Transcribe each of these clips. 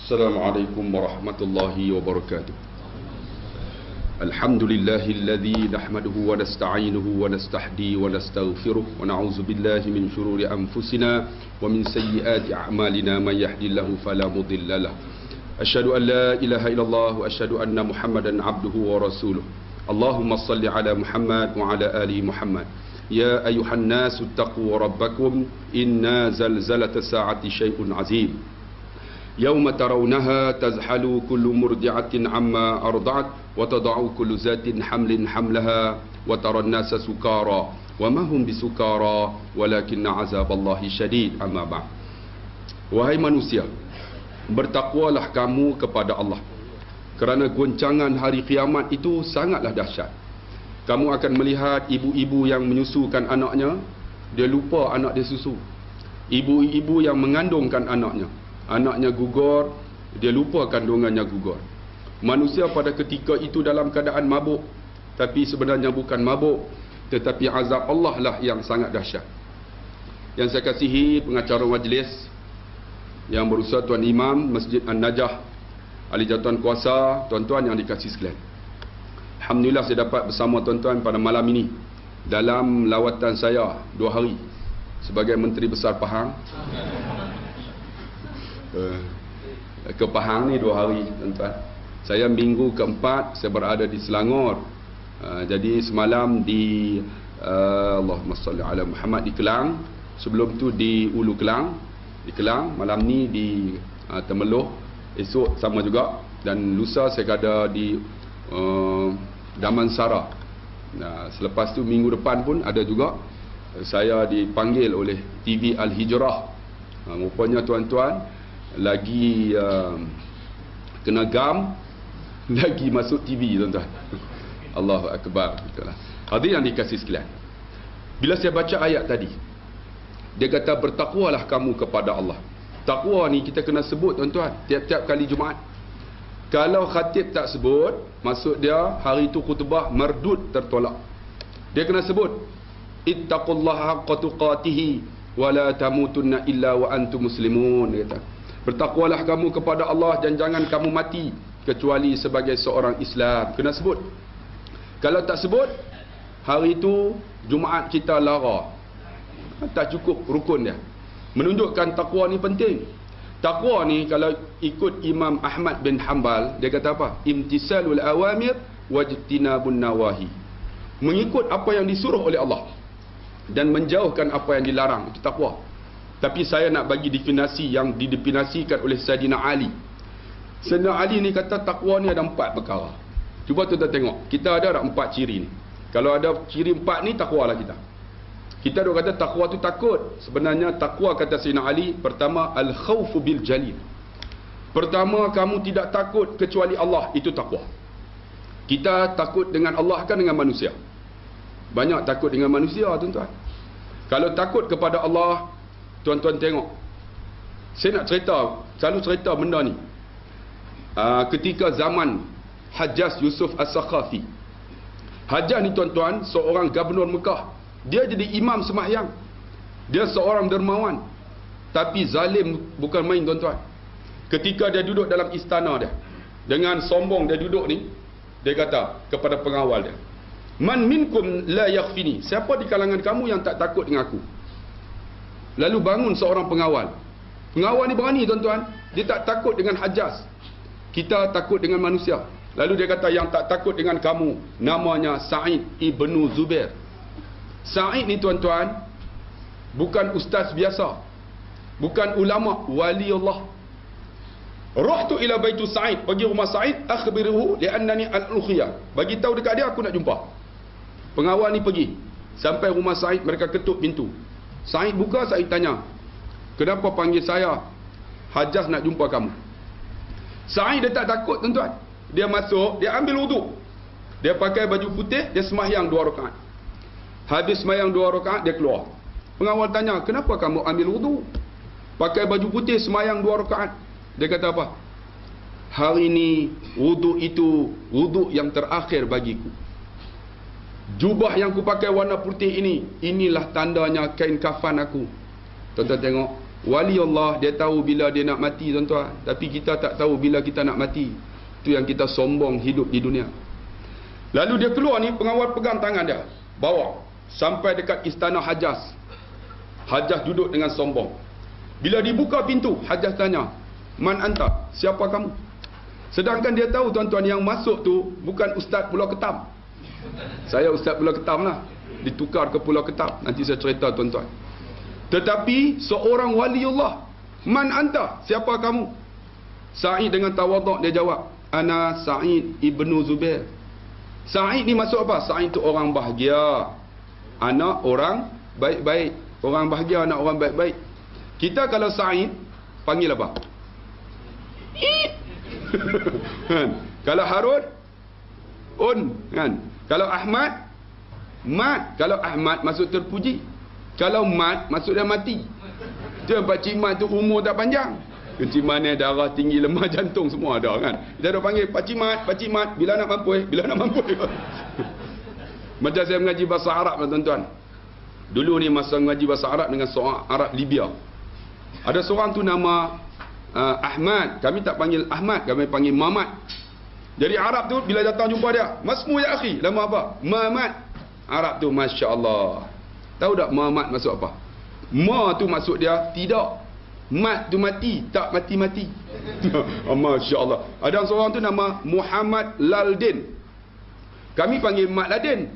Assalamualaikum warahmatullahi wabarakatuh. Alhamdulillahilladzi nahmaduhu wa nasta'inuhu wa nastahdi wa nastaghfiruh wa na'udzu billahi min shururi anfusina wa min sayyiati a'malina may yahdihillahu fala mudilla lahu. Asyhadu an la ilaha illallah wa asyhadu anna Muhammadan 'abduhu wa rasuluh. Allahumma shalli ala Muhammad wa ala ali Muhammad. Ya ayuhan nasu taqu rabbakum inna zalzalatas sa'ati syai'un 'azim. Yauma tarawunaha tazhalu kullu murdi'atin amma arda'at wa tada'u kullu zatin hamlin hamlaha wa taran nasa sukara wa ma hum bisukara walakinna azaballahi syadid. Amma ba'd. Wahai manusia, bertakwalah kamu kepada Allah, kerana goncangan hari kiamat itu sangatlah dahsyat. Kamu akan melihat ibu-ibu yang menyusukan anaknya, dia lupa anak dia susu. Ibu-ibu yang mengandungkan anaknya gugur, dia lupa kandungannya gugur. Manusia pada ketika itu dalam keadaan mabuk, tapi sebenarnya bukan mabuk, tetapi azab Allah lah yang sangat dahsyat. Yang saya kasihi pengacara majlis, yang berusaha Tuan Imam Masjid An-Najah, ahli jawatan kuasa, tuan-tuan yang dikasihi sekalian. Alhamdulillah saya dapat bersama tuan-tuan pada malam ini dalam lawatan saya 2 hari sebagai Menteri Besar Pahang. Ke Pahang ni 2 hari tuan-tuan. Saya minggu keempat saya berada di Selangor. Jadi semalam di Allahumma salli ala Muhammad di Kelang, sebelum tu di Ulu Kelang, malam ni di Temeloh, esok sama juga, dan lusa saya ada di Damansara. Selepas tu minggu depan pun ada juga saya dipanggil oleh TV Al-Hijrah. Rupanya tuan-tuan lagi kena gam, lagi masuk TV tuan-tuan. Allahu Akbar. Hadirin yang dikasihi sekalian, bila saya baca ayat tadi, dia kata bertakwalah kamu kepada Allah. Takwa ni kita kena sebut tuan-tuan tiap-tiap kali Jumaat. Kalau khatib tak sebut, maksud dia hari itu khutbah mardud, tertolak. Dia kena sebut ittaqullaha haqqa tuqatih wa la tamutunna illa wa antum muslimun. Dia kata bertakwalah kamu kepada Allah dan jangan kamu mati kecuali sebagai seorang Islam. Kena sebut. Kalau tak sebut, hari itu Jumaat kita lara. Tak cukup rukun dia. Menunjukkan takwa ni penting. Takwa ni kalau ikut Imam Ahmad bin Hanbal, dia kata apa? Imtisalul awamir wajtinabun nawahi. Mengikut apa yang disuruh oleh Allah dan menjauhkan apa yang dilarang, itu takwa. Tapi saya nak bagi definisi yang didefinisikan oleh Sayyidina Ali. Sayyidina Ali ni kata takwa ni ada 4 perkara. Cuba tuan-tuan tengok, kita ada 4 ciri ni. Kalau ada ciri 4 ni, takwa lah kita. Kita dah kata takwa tu takut. Sebenarnya takwa kata Sayyidina Ali, pertama al-khawfu bil jalil. Pertama, kamu tidak takut kecuali Allah, itu takwa. Kita takut dengan Allah kan dengan manusia. Banyak takut dengan manusia tuan-tuan. Kalau takut kepada Allah, tuan-tuan tengok, saya nak cerita, selalu cerita benda ni. Ketika zaman Hajjaj Yusuf As-Sakhafi. Hajjaj ni tuan-tuan seorang gubernur Mekah. Dia jadi imam sembahyang. Dia seorang dermawan, tapi zalim bukan main tuan-tuan. Ketika dia duduk dalam istana dia, dengan sombong dia duduk ni, dia kata kepada pengawal dia, man minkum la yakhfini, siapa di kalangan kamu yang tak takut dengan aku? Lalu bangun seorang pengawal. Pengawal ni berani tuan-tuan, dia tak takut dengan Hajjaj. Kita takut dengan manusia. Lalu dia kata yang tak takut dengan kamu namanya Sa'id ibnu Zubair. Sa'id ni tuan-tuan bukan ustaz biasa, bukan ulama, wali Allah. Rahtu ila baitu Sa'id, pergi rumah Sa'id, akhbiruhu li'annani al-ukhiya, bagi tahu dekat dia aku nak jumpa. Pengawal ni pergi sampai rumah Sa'id, mereka ketuk pintu. Sa'id buka, Sa'id tanya, kenapa panggil saya? Hajjaj nak jumpa kamu. Sa'id dia tak takut tuan-tuan. Dia masuk, dia ambil wuduk, dia pakai baju putih, dia sembahyang 2 rakaat. Habis sembahyang 2 rakaat, dia keluar. Pengawal tanya, kenapa kamu ambil wuduk, pakai baju putih, sembahyang 2 rakaat? Dia kata apa? Hari ini wuduk itu wuduk yang terakhir bagiku. Jubah yang ku pakai warna putih ini, inilah tandanya kain kafan aku. Tuan-tuan tengok, Wali Allah dia tahu bila dia nak mati tuan-tuan, tapi kita tak tahu bila kita nak mati. Itu yang kita sombong hidup di dunia. Lalu dia keluar ni, pengawal pegang tangan dia, bawa sampai dekat istana Hajjaj. Hajjaj duduk dengan sombong. Bila dibuka pintu, Hajjaj tanya, "Man anta? Siapa kamu?" Sedangkan dia tahu tuan-tuan, yang masuk tu bukan Ustaz Pulau Ketam. Saya Ustaz Pulau Ketam lah, ditukar ke Pulau Ketam. Nanti saya cerita tuan-tuan. Tetapi seorang waliullah, "Man anta? Siapa kamu?" Sa'id dengan tawaduk dia jawab, "Ana Sa'id ibnu Zubair." Sa'id ni maksud apa? Sa'id tu orang bahagia, anak orang baik-baik. Orang bahagia, anak orang baik-baik. Kita kalau Sa'id panggil apa? Kan? Kalau Harun, kan? Kalau Ahmad, Mat. Kalau Ahmad maksud terpuji. Kalau Mat maksud dia mati. Itu yang Pak Cik Mat tu umur tak panjang. Kencimannya, darah tinggi, lemah jantung semua ada kan. Kita ada panggil Pak Cik Mat, Pak Cik Mat, bila nak mampu bila nak mampu. Macam saya mengaji bahasa Arab tuan-tuan. Dulu ni masa mengaji bahasa Arab dengan seorang Arab Libya. Ada seorang tu nama Ahmad. Kami tak panggil Ahmad, kami panggil Mamat. Jadi Arab tu bila datang jumpa dia, "Masmu ya akhi?" Nama apa? Mamat. Arab tu Masya Allah. Tahu tak Mamat maksud apa? Ma tu maksud dia tidak. Mat tu mati, tak mati-mati. Masya Allah. Ada seorang tu nama Muhammad Laldin. Kami panggil Mat Ladin.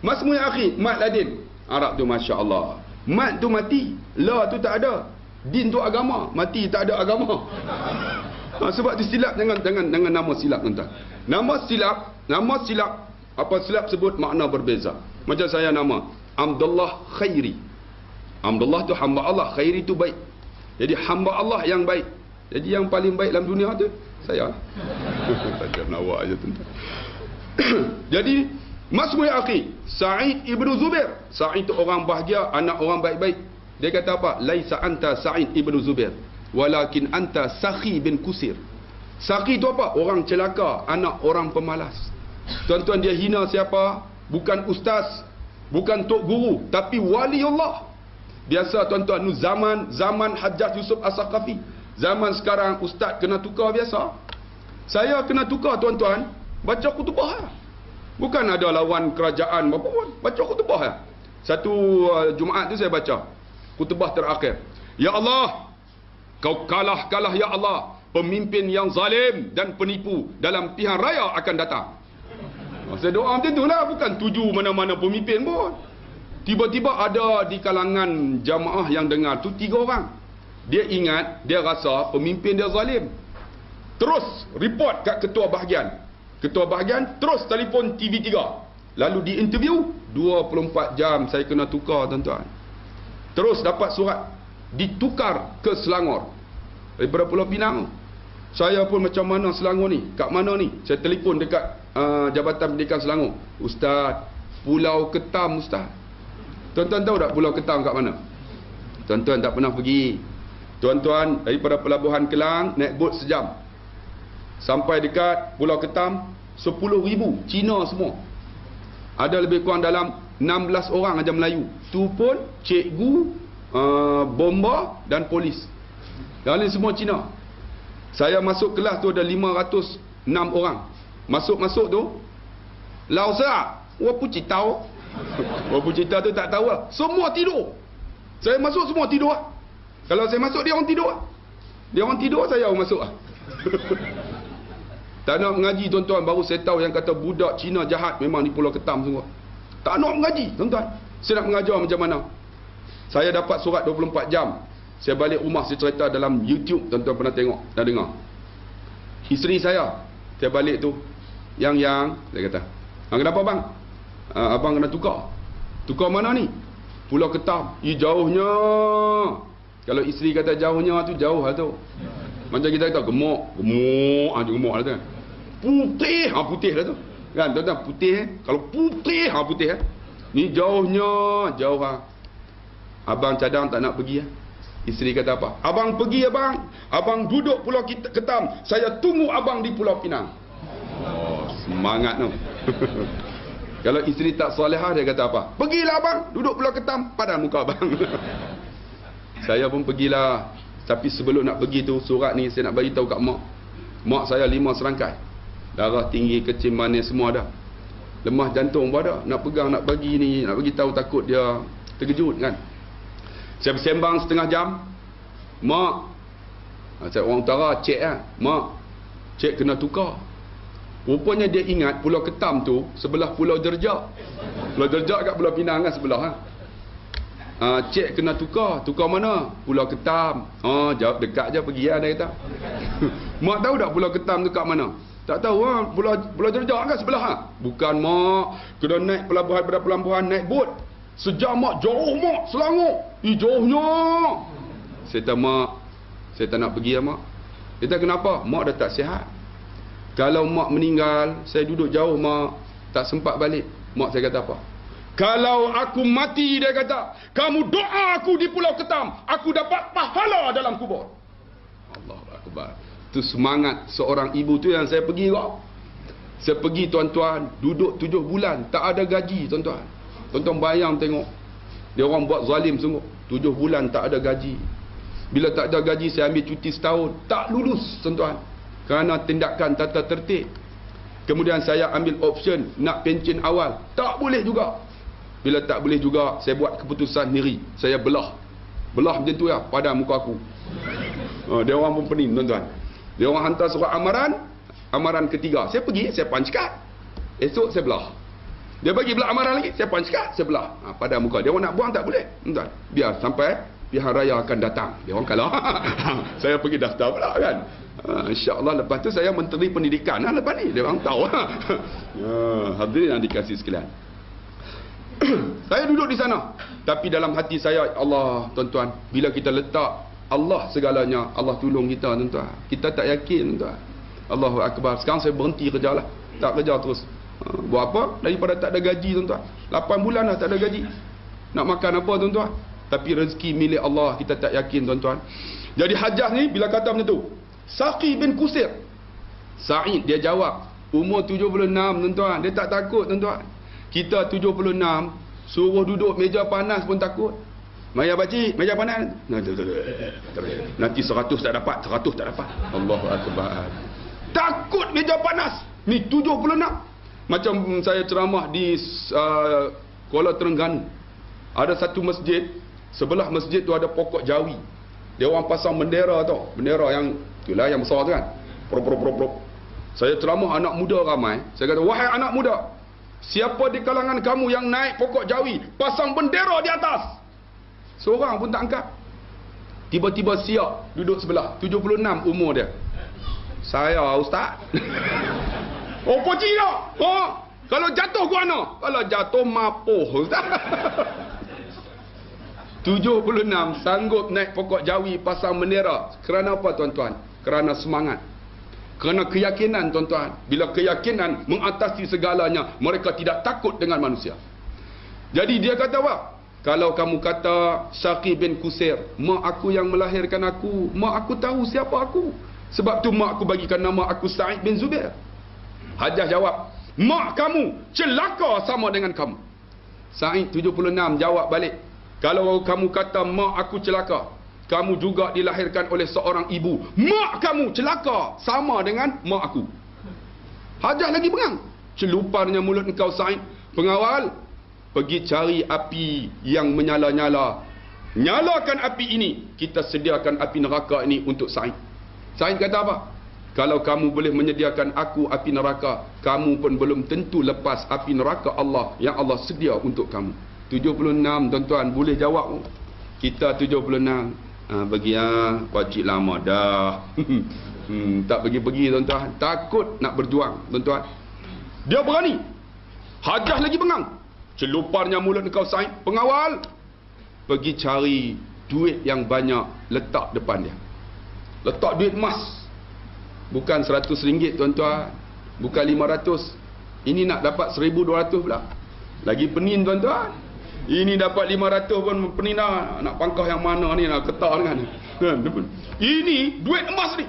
"Masmu ya akhi?" Mat Ladin. Arab tu Masya Allah. Mat tu mati, la tu tak ada. Din tu agama, mati tak ada agama. Sebab tu silap, jangan nama silap tuan-tuan. Nama silap, apa silap sebut makna berbeza. Macam saya nama Abdullah Khairi. Abdullah tu hamba Allah, Khairi tu baik. Jadi hamba Allah yang baik. Jadi yang paling baik dalam dunia tu saya. Saja nawak aja tuan-tuan. Jadi Masmu ya akhi, Sa'id ibnu Zubair. Sa'id tu orang bahagia, anak orang baik-baik. Dia kata apa? "Laisa anta Sa'id ibnu Zubair, walakin anta Sakhi bin Kusir." Sakhi tu apa? Orang celaka, anak orang pemalas. Tuan-tuan, dia hina siapa? Bukan ustaz, bukan tok guru, tapi wali Allah. Biasa tuan-tuan, zaman Hajjaj Yusuf As-Saqafi. Zaman sekarang ustaz kena tukar biasa. Saya kena tukar tuan-tuan, baca kutubah. Bukan ada lawan kerajaan apa pun, baca kutubah. Satu Jumaat tu saya baca kutubah terakhir. "Ya Allah, kau kalah ya Allah pemimpin yang zalim dan penipu dalam pilihan raya akan datang." Saya doa macam itulah, bukan tuju mana-mana pemimpin pun. Tiba-tiba ada di kalangan jamaah yang dengar tu 3 orang. Dia ingat, dia rasa pemimpin dia zalim. Terus report kat ketua bahagian. Ketua bahagian terus telefon TV3. Lalu diinterview, 24 jam saya kena tukar tuan-tuan. Terus dapat surat ditukar ke Selangor daripada Pulau Pinang. Saya pun macam mana Selangor ni? Kat mana ni? Saya telefon dekat Jabatan Pendidikan Selangor. "Ustaz, Pulau Ketam Ustaz." Tuan-tuan tahu tak Pulau Ketam kat mana? Tuan-tuan tak pernah pergi. Tuan-tuan daripada Pelabuhan Kelang naik bot sejam. Sampai dekat Pulau Ketam, 10,000 Cina semua. Ada lebih kurang dalam 16 orang aja Melayu. Tu pun cikgu, bomba dan polis. Dan lain semua Cina. Saya masuk kelas tu ada 506 orang. Masuk-masuk tu, "Lao sa, wa pu ci tau." Wa pu ci tau tu tak tahu lah. Semua tidur. Saya masuk semua tidur lah. Kalau saya masuk dia orang tidur lah. Dia orang tidur saya orang masuk lah. Tak nak mengaji tuan-tuan, baru saya tahu yang kata budak Cina jahat memang di Pulau Ketam semua. Tak nak mengaji tuan-tuan. Saya nak mengajar macam mana? Saya dapat surat 24 jam. Saya balik rumah, saya cerita dalam YouTube, tuan-tuan pernah tengok dan dengar. Isteri saya balik tu, yang dia kata, "Kenapa bang? Abang kena tukar." "Tukar mana ni?" "Pulau Ketam." "Jauhnya." Kalau isteri kata jauhnya tu, jauh lah tu. Macam kita kata gemuk lah tu. Putih lah tu. Kan tuan-tuan, putih kalau putih putih ni jauhnya, jauh lah. Abang cadang tak nak pergi Isteri kata apa? "Abang pergi abang. Abang duduk Pulau Ketam. Saya tunggu abang di Pulau Pinang." Oh, semangat tu. Kalau isteri tak solehah, dia kata apa? "Pergilah abang, duduk Pulau Ketam, padan muka abang." Saya pun pergilah. Tapi sebelum nak pergi tu, surat ni saya nak bagi tahu kat mak. Mak saya 5 serangkai. Darah tinggi, kecil, manis semua dah. Lemah jantung pun ada. Nak pegang, nak bagi ni, nak bagi tahu, takut dia terkejut kan. Saya bersembang setengah jam. Mak, saya orang utara, cik lah. Mak, cik kena tukar. Rupanya dia ingat Pulau Ketam tu sebelah Pulau Derjak. Pulau Derjak kat Pulau Pinang kan sebelah ha. Cik kena tukar. Tukar mana? Pulau Ketam. Jawab dekat je, pergi lah dia kata. Mak tahu tak Pulau Ketam tu kat mana? Tak tahu ha. Pulau Derjak kan sebelah ha. Bukan mak, kena naik pelabuhan, pada pelabuhan naik bot. Sejam mak, jauh mak, Selangor. Jauhnya. Saya kata mak, saya tak nak pergi lah mak. Dia kata kenapa? Mak dah tak sihat. Kalau mak meninggal, saya duduk jauh mak, tak sempat balik. Mak saya kata apa? Kalau aku mati, dia kata, kamu doa aku di Pulau Ketam, aku dapat pahala dalam kubur. Allahu Akbar. Itu semangat seorang ibu tu yang saya pergi kok. Saya pergi tuan-tuan, duduk 7 bulan, tak ada gaji tuan-tuan. Tuan-tuan bayang tengok. Dia orang buat zalim sungguh. 7 bulan tak ada gaji. Bila tak ada gaji, saya ambil cuti setahun. Tak lulus tuan-tuan. Kerana tindakan tata tertib. Kemudian saya ambil option nak pencen awal. Tak boleh juga. Bila tak boleh juga, saya buat keputusan sendiri. Saya belah. Belah macam tu ya, pada muka aku. Dia orang pun pening tuan-tuan. Dia orang hantar surat amaran. Amaran ketiga. Saya pergi, saya punch card. Esok saya belah. Dia bagi belah amaran lagi, saya punch card, saya belah. Pada muka. Dia orang nak buang tak boleh. Tuan-tuan. Biar sampai pihak raya akan datang. Dia orang kalah. Saya pergi daftar pula kan. InsyaAllah lepas tu saya Menteri Pendidikan lah lepas ni. Dia orang tahu. Hadirin yang dikasih sekalian. Saya duduk di sana. Tapi dalam hati saya, Allah tuan-tuan, bila kita letak Allah segalanya, Allah tolong kita tuan-tuan. Kita tak yakin tuan-tuan. Allahu Akbar. Sekarang saya berhenti kerja lah. Tak kerja terus. Buat apa? Daripada tak ada gaji tuan-tuan. 8 bulan dah tak ada gaji. Nak makan apa tuan-tuan? Tapi rezeki milik Allah, kita tak yakin tuan-tuan. Jadi Hajjah ni bila kata macam tu, Saqi bin Kusir, Sa'id dia jawab, umur 76 tuan-tuan, dia tak takut tuan-tuan. Kita 76, suruh duduk meja panas pun takut. Maya baci, meja panas. Nanti 100 tak dapat, 100 tak dapat. Allahu Akbar. Takut meja panas. Ni 76. Macam saya ceramah di Kuala Terengganu. Ada satu masjid, sebelah masjid tu ada pokok jawi. Dia orang pasang bendera tau. Bendera yang itulah yang besar tu kan. Prop. Saya ceramah anak muda ramai. Saya kata, wahai anak muda, siapa di kalangan kamu yang naik pokok jawi, pasang bendera di atas? Seorang pun tak angkat. Tiba-tiba siap duduk sebelah. 76 umur dia. Saya ustaz. Oh poci tak? Kalau jatuh ke mana? Kalau jatuh mapuh ustaz. 76 sanggup naik pokok jawi pasang bendera. Kerana apa tuan-tuan? Kerana semangat. Kerana keyakinan tuan-tuan. Bila keyakinan mengatasi segalanya, mereka tidak takut dengan manusia. Jadi dia kata apa? Kalau kamu kata Saqi bin Kusir, mak aku yang melahirkan aku, mak aku tahu siapa aku. Sebab tu mak aku bagikan nama aku Sa'id bin Zubair. Hajjah jawab, mak kamu celaka sama dengan kamu. Sa'id 76 jawab balik, kalau kamu kata mak aku celaka, kamu juga dilahirkan oleh seorang ibu. Mak kamu celaka sama dengan mak aku. Hajjah lagi bengang. Celuparnya mulut engkau Sa'id. Pengawal, pergi cari api yang menyala-nyala. Nyalakan api ini. Kita sediakan api neraka ini untuk Sa'id. Sa'id kata apa? Kalau kamu boleh menyediakan aku api neraka, kamu pun belum tentu lepas api neraka Allah yang Allah sedia untuk kamu. 76 tuan-tuan boleh jawab. Kita 76 bagi pakcik lama dah. Tak pergi-pergi tuan-tuan. Takut nak berjuang tuan-tuan. Dia berani. Hajjah lagi bengang. Celuparnya mulut engkau Sa'id. Pengawal, pergi cari duit yang banyak, letak depan dia. Letak duit emas. Bukan RM100 tuan-tuan. Bukan 500. Ini nak dapat 1,200 pula. Lagi penin tuan-tuan. Ini dapat 500 pun penin dah. Nak pangkah yang mana ni, nak ketak dengan. Ini duit emas ni.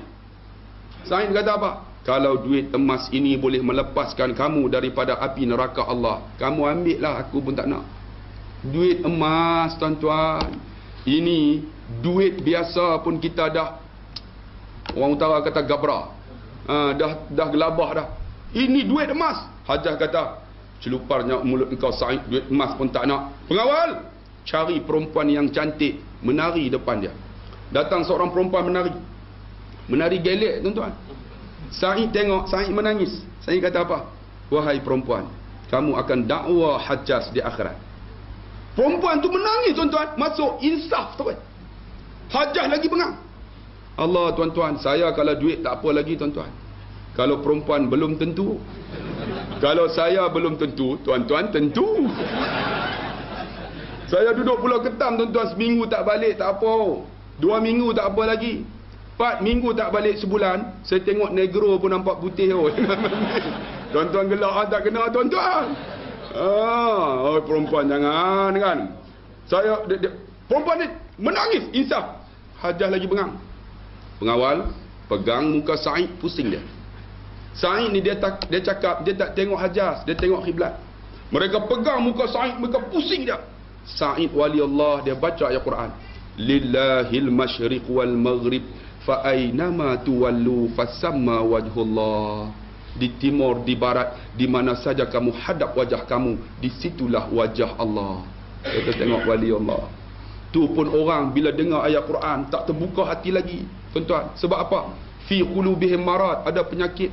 Sa'id kata apa? Kalau duit emas ini boleh melepaskan kamu daripada api neraka Allah, kamu ambil lah, aku pun tak nak. Duit emas tuan-tuan. Ini Duit biasa pun kita dah, orang utara kata gabra. Dah gelabah dah. Ini duit emas. Hajah kata, celuparnya mulut engkau Sa'id, duit emas pun tak nak. Pengawal, cari perempuan yang cantik, menari depan dia. Datang seorang perempuan menari gelek, tuan-tuan. Sa'id tengok, Sa'id menangis. Sa'id kata apa? Wahai perempuan, kamu akan dakwa Hajjaj di akhirat. Perempuan tu menangis, tuan-tuan. Masuk insaf, tuan. Hajjaj lagi bengang. Allah, tuan-tuan, saya kalau duit tak apa lagi, tuan-tuan. Kalau perempuan belum tentu. Kalau saya belum tentu, tuan-tuan tentu. Saya duduk Pulau Ketam, tuan-tuan, seminggu tak balik tak apa. 2 minggu tak apa lagi. 4 minggu tak balik sebulan. Saya tengok negro pun nampak putih. Tuan-tuan gelak tak kena, tuan-tuan. Perempuan jangan kan. Perempuan ni menangis, insaf. Hajjaj lagi bengang. Pengawal pegang muka Sa'id, pusing dia. Sa'id ni dia cakap dia tak tengok Hajjaj, dia tengok kiblat. Mereka pegang muka Sa'id, mereka pusing dia. Sa'id wali Allah, dia baca ayat Quran. Lillahil masyriq wal maghrib fa aynama tuwallu fasamma wajhullah. Di timur, di barat, di mana saja kamu hadap wajah kamu, di situlah wajah Allah. Kita tengok wali Allah. Tu pun orang bila dengar ayat Quran tak terbuka hati lagi, tuan-tuan. Sebab apa? Fi qulubihim marad, ada penyakit.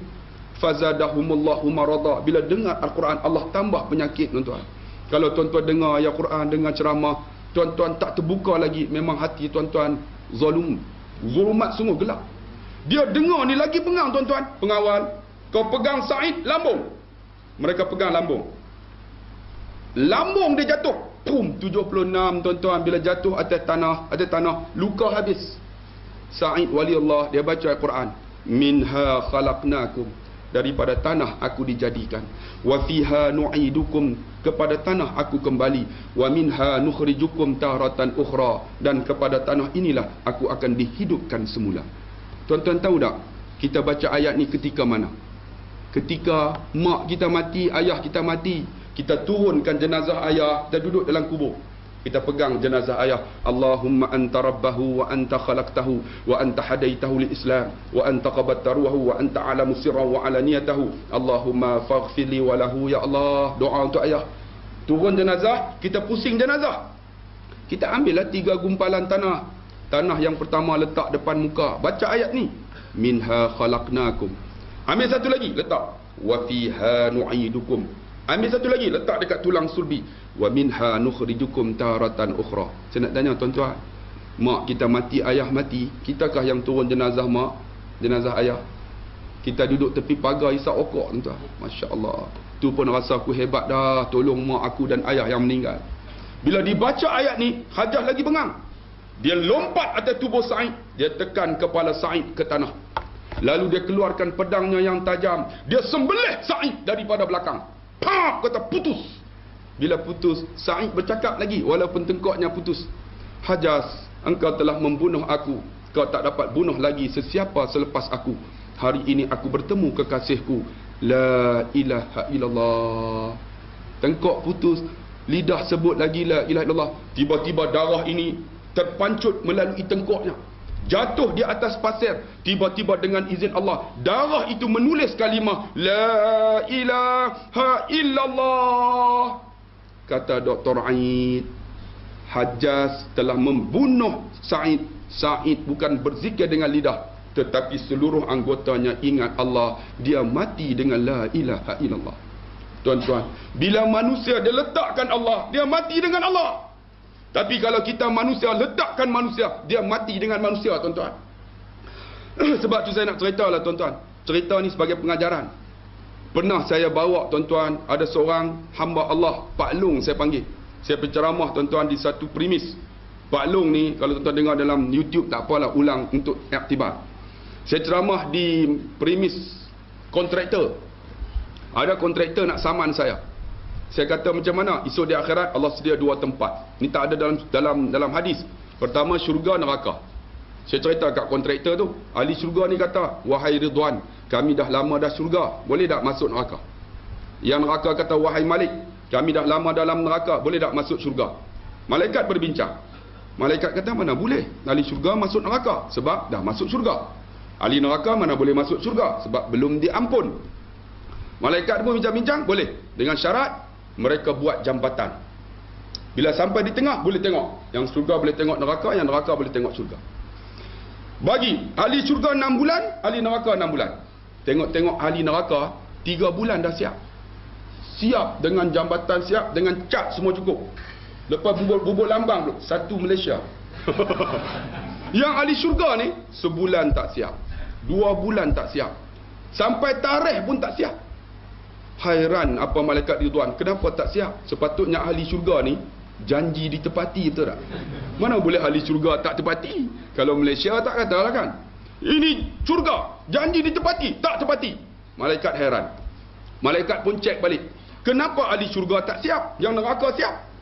Fazadahumullahu marada. Bila dengar Al-Quran, Allah tambah penyakit, tuan-tuan. Kalau tuan-tuan dengar ayat Quran, dengar ceramah, tuan-tuan tak terbuka lagi, memang hati tuan-tuan zulumat, sungguh gelap. Dia dengar ni lagi bengang, tuan-tuan. Pengawal, kau pegang Sa'id, lambung. Mereka pegang lambung. Lambung dia jatuh. Pum, 76, tuan-tuan. Bila jatuh atas tanah, luka habis. Sa'id wali Allah, dia baca Al-Quran. Minha khalaqnakum, daripada tanah aku dijadikan. Wa fiha nu'idukum, kepada tanah aku kembali. Wa minha nukhrijukum taratan ukhra, dan kepada tanah inilah aku akan dihidupkan semula. Tuan-tuan tahu tak, kita baca ayat ni ketika mana? Ketika mak kita mati, ayah kita mati, kita turunkan jenazah ayah, kita duduk dalam kubur. Kita pegang jenazah ayah. Allahumma anta rabbahu wa anta khalaqtahu wa anta hadaitahu lil Islam wa anta qabatta ruhahu wa anta alamu sirrahu wa alaniyatahu. Allahumma faghfir li wa lahu, ya Allah. Doa untuk ayah. Turun jenazah, kita pusing jenazah. Kita ambillah 3 gumpalan tanah. Tanah yang pertama letak depan muka. Baca ayat ni. Minha khalaqnakum. Ambil satu lagi, letak. Wa fiha nu'idukum. Ambil satu lagi, letak dekat tulang sulbi. Wa minha nukhrijukum taratan ukhra. Saya nak tanya tuan-tuan, mak kita mati, ayah mati, kitakah yang turun jenazah mak, jenazah ayah? Kita duduk tepi pagar isap okok, tuan-tuan. Masya-Allah. Tu pun rasa aku hebat dah, tolong mak aku dan ayah yang meninggal. Bila dibaca ayat ni, Hajjaj lagi bengang. Dia lompat atas tubuh Sa'id, dia tekan kepala Sa'id ke tanah. Lalu dia keluarkan pedangnya yang tajam, dia sembelih Sa'id daripada belakang. Pap, kata putus. Bila putus, Sa'id bercakap lagi walaupun tengkoknya putus. Hajjaj, engkau telah membunuh aku. Kau tak dapat bunuh lagi sesiapa selepas aku. Hari ini aku bertemu kekasihku. La ilaha illallah. Tengkok putus, lidah sebut lagi la ilaha illallah. Tiba-tiba darah ini terpancut melalui tengkoknya, jatuh di atas pasir. Tiba-tiba dengan izin Allah, darah itu menulis kalimah la ilaha illallah. Kata Dr. Aid, Hajjaj telah membunuh Sa'id. Sa'id bukan berzikir dengan lidah, tetapi seluruh anggotanya ingat Allah. Dia mati dengan la ilaha illallah. Tuan-tuan, bila manusia dia letakkan Allah, dia mati dengan Allah. Tapi kalau kita manusia letakkan manusia, dia mati dengan manusia, tuan-tuan. Sebab tu saya nak ceritalah, tuan-tuan. Cerita ni sebagai pengajaran. Pernah saya bawa, tuan-tuan, ada seorang hamba Allah, Pak Long saya panggil. Saya berceramah, tuan-tuan, di satu premis. Pak Long ni, kalau tuan-tuan dengar dalam YouTube, tak apalah, ulang untuk iktibar. Saya ceramah di premis kontraktor. Ada kontraktor nak saman saya. Saya kata macam mana? Esok di akhirat Allah sedia 2 tempat. Ni tak ada dalam hadis. Pertama, syurga, neraka. Saya cerita kat kontraktor tu, ahli syurga ni kata, wahai Ridwan, kami dah lama dah syurga, boleh tak masuk neraka? Yang neraka kata, wahai Malik, kami dah lama dalam neraka, boleh tak masuk syurga? Malaikat berbincang. Malaikat kata mana boleh. Ahli syurga masuk neraka sebab dah masuk syurga. Ahli neraka mana boleh masuk syurga sebab belum diampun. Malaikat pun bincang-bincang, boleh. Dengan syarat mereka buat jambatan. Bila sampai di tengah boleh tengok. Yang syurga boleh tengok neraka, yang neraka boleh tengok syurga. Bagi ahli syurga 6 bulan, ahli neraka 6 bulan. Tengok-tengok ahli neraka 3 bulan dah siap. Siap dengan jambatan, siap dengan cat semua cukup. Lepas bubur lambang tu, satu Malaysia. Yang ahli syurga ni sebulan tak siap, 2 bulan tak siap, sampai tarikh pun tak siap. Hairan apa malaikat Ridwan, kenapa tak siap? Sepatutnya ahli syurga ni janji ditepati, betul tak? Mana boleh ahli syurga tak tepati? Kalau Malaysia tak katalah kan. Ini syurga, janji ditepati, tak tepati. Malaikat heran. Malaikat pun cek balik. Kenapa ahli syurga tak siap, yang neraka siap?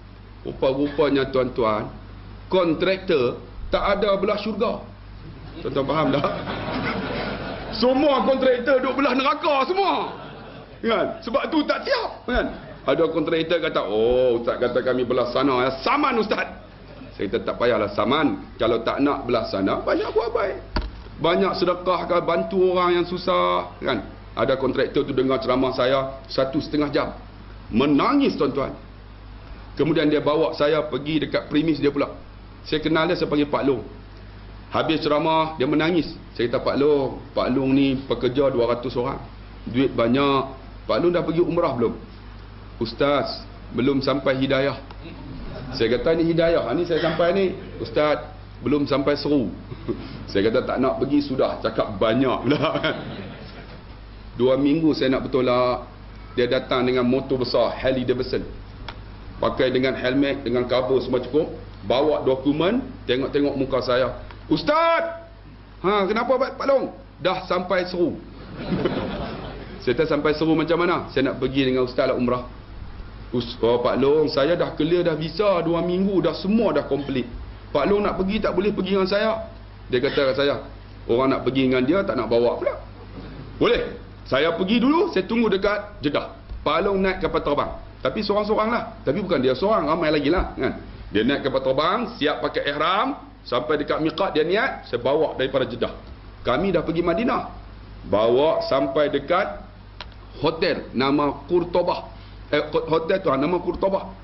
Rupa-rupanya tuan-tuan, kontraktor tak ada belah syurga. Tuan-tuan faham tak? Semua kontraktor duduk belah neraka semua. Kan? Sebab tu tak siap. Kan? Ada kontraktor kata, oh ustaz kata kami belah sana. Ya, saman ustaz. Saya kata tak payahlah saman. Kalau tak nak belah sana, banyak buat baik. Banyak sedekah ke, bantu orang yang susah. Kan? Ada kontraktor tu dengar ceramah saya 1,5 jam. Menangis tuan-tuan. Kemudian dia bawa saya pergi dekat premis dia pula. Saya kenal dia, saya panggil Pak Long. Habis ceramah, dia menangis. Saya kata, Pak Long ni pekerja 200 orang. Duit banyak. Pak Long dah pergi umrah belum? Ustaz, belum sampai hidayah. Saya kata, ni hidayah. Ni saya sampai ni. Ustaz, belum sampai seru. Saya kata, tak nak pergi sudah. Cakap banyak pula. 2 minggu saya nak bertolak. Dia datang dengan motor besar, Harley Davidson. Pakai dengan helmet, dengan cover semua cukup. Bawa dokumen, tengok-tengok muka saya. Ustaz! Kenapa Pak Long? Dah sampai seru. Saya kata sampai seru macam mana? Saya nak pergi dengan Ustaz lah umrah. Pak Long, saya dah clear dah visa 2 minggu, dah semua dah komplit. Pak Long nak pergi, tak boleh pergi dengan saya. Dia kata kat saya, orang nak pergi dengan dia, tak nak bawa pula. Boleh. Saya pergi dulu, saya tunggu dekat Jeddah. Pak Long naik kapal terbang. Tapi seorang-seorang lah. Tapi bukan dia seorang, ramai lagi lah. Kan? Dia naik kapal terbang, siap pakai ihram. Sampai dekat miqat dia niat, saya bawa daripada Jeddah. Kami dah pergi Madinah. Bawa sampai dekat hotel nama Qurtobah. Hotel tu nama Qurtobah.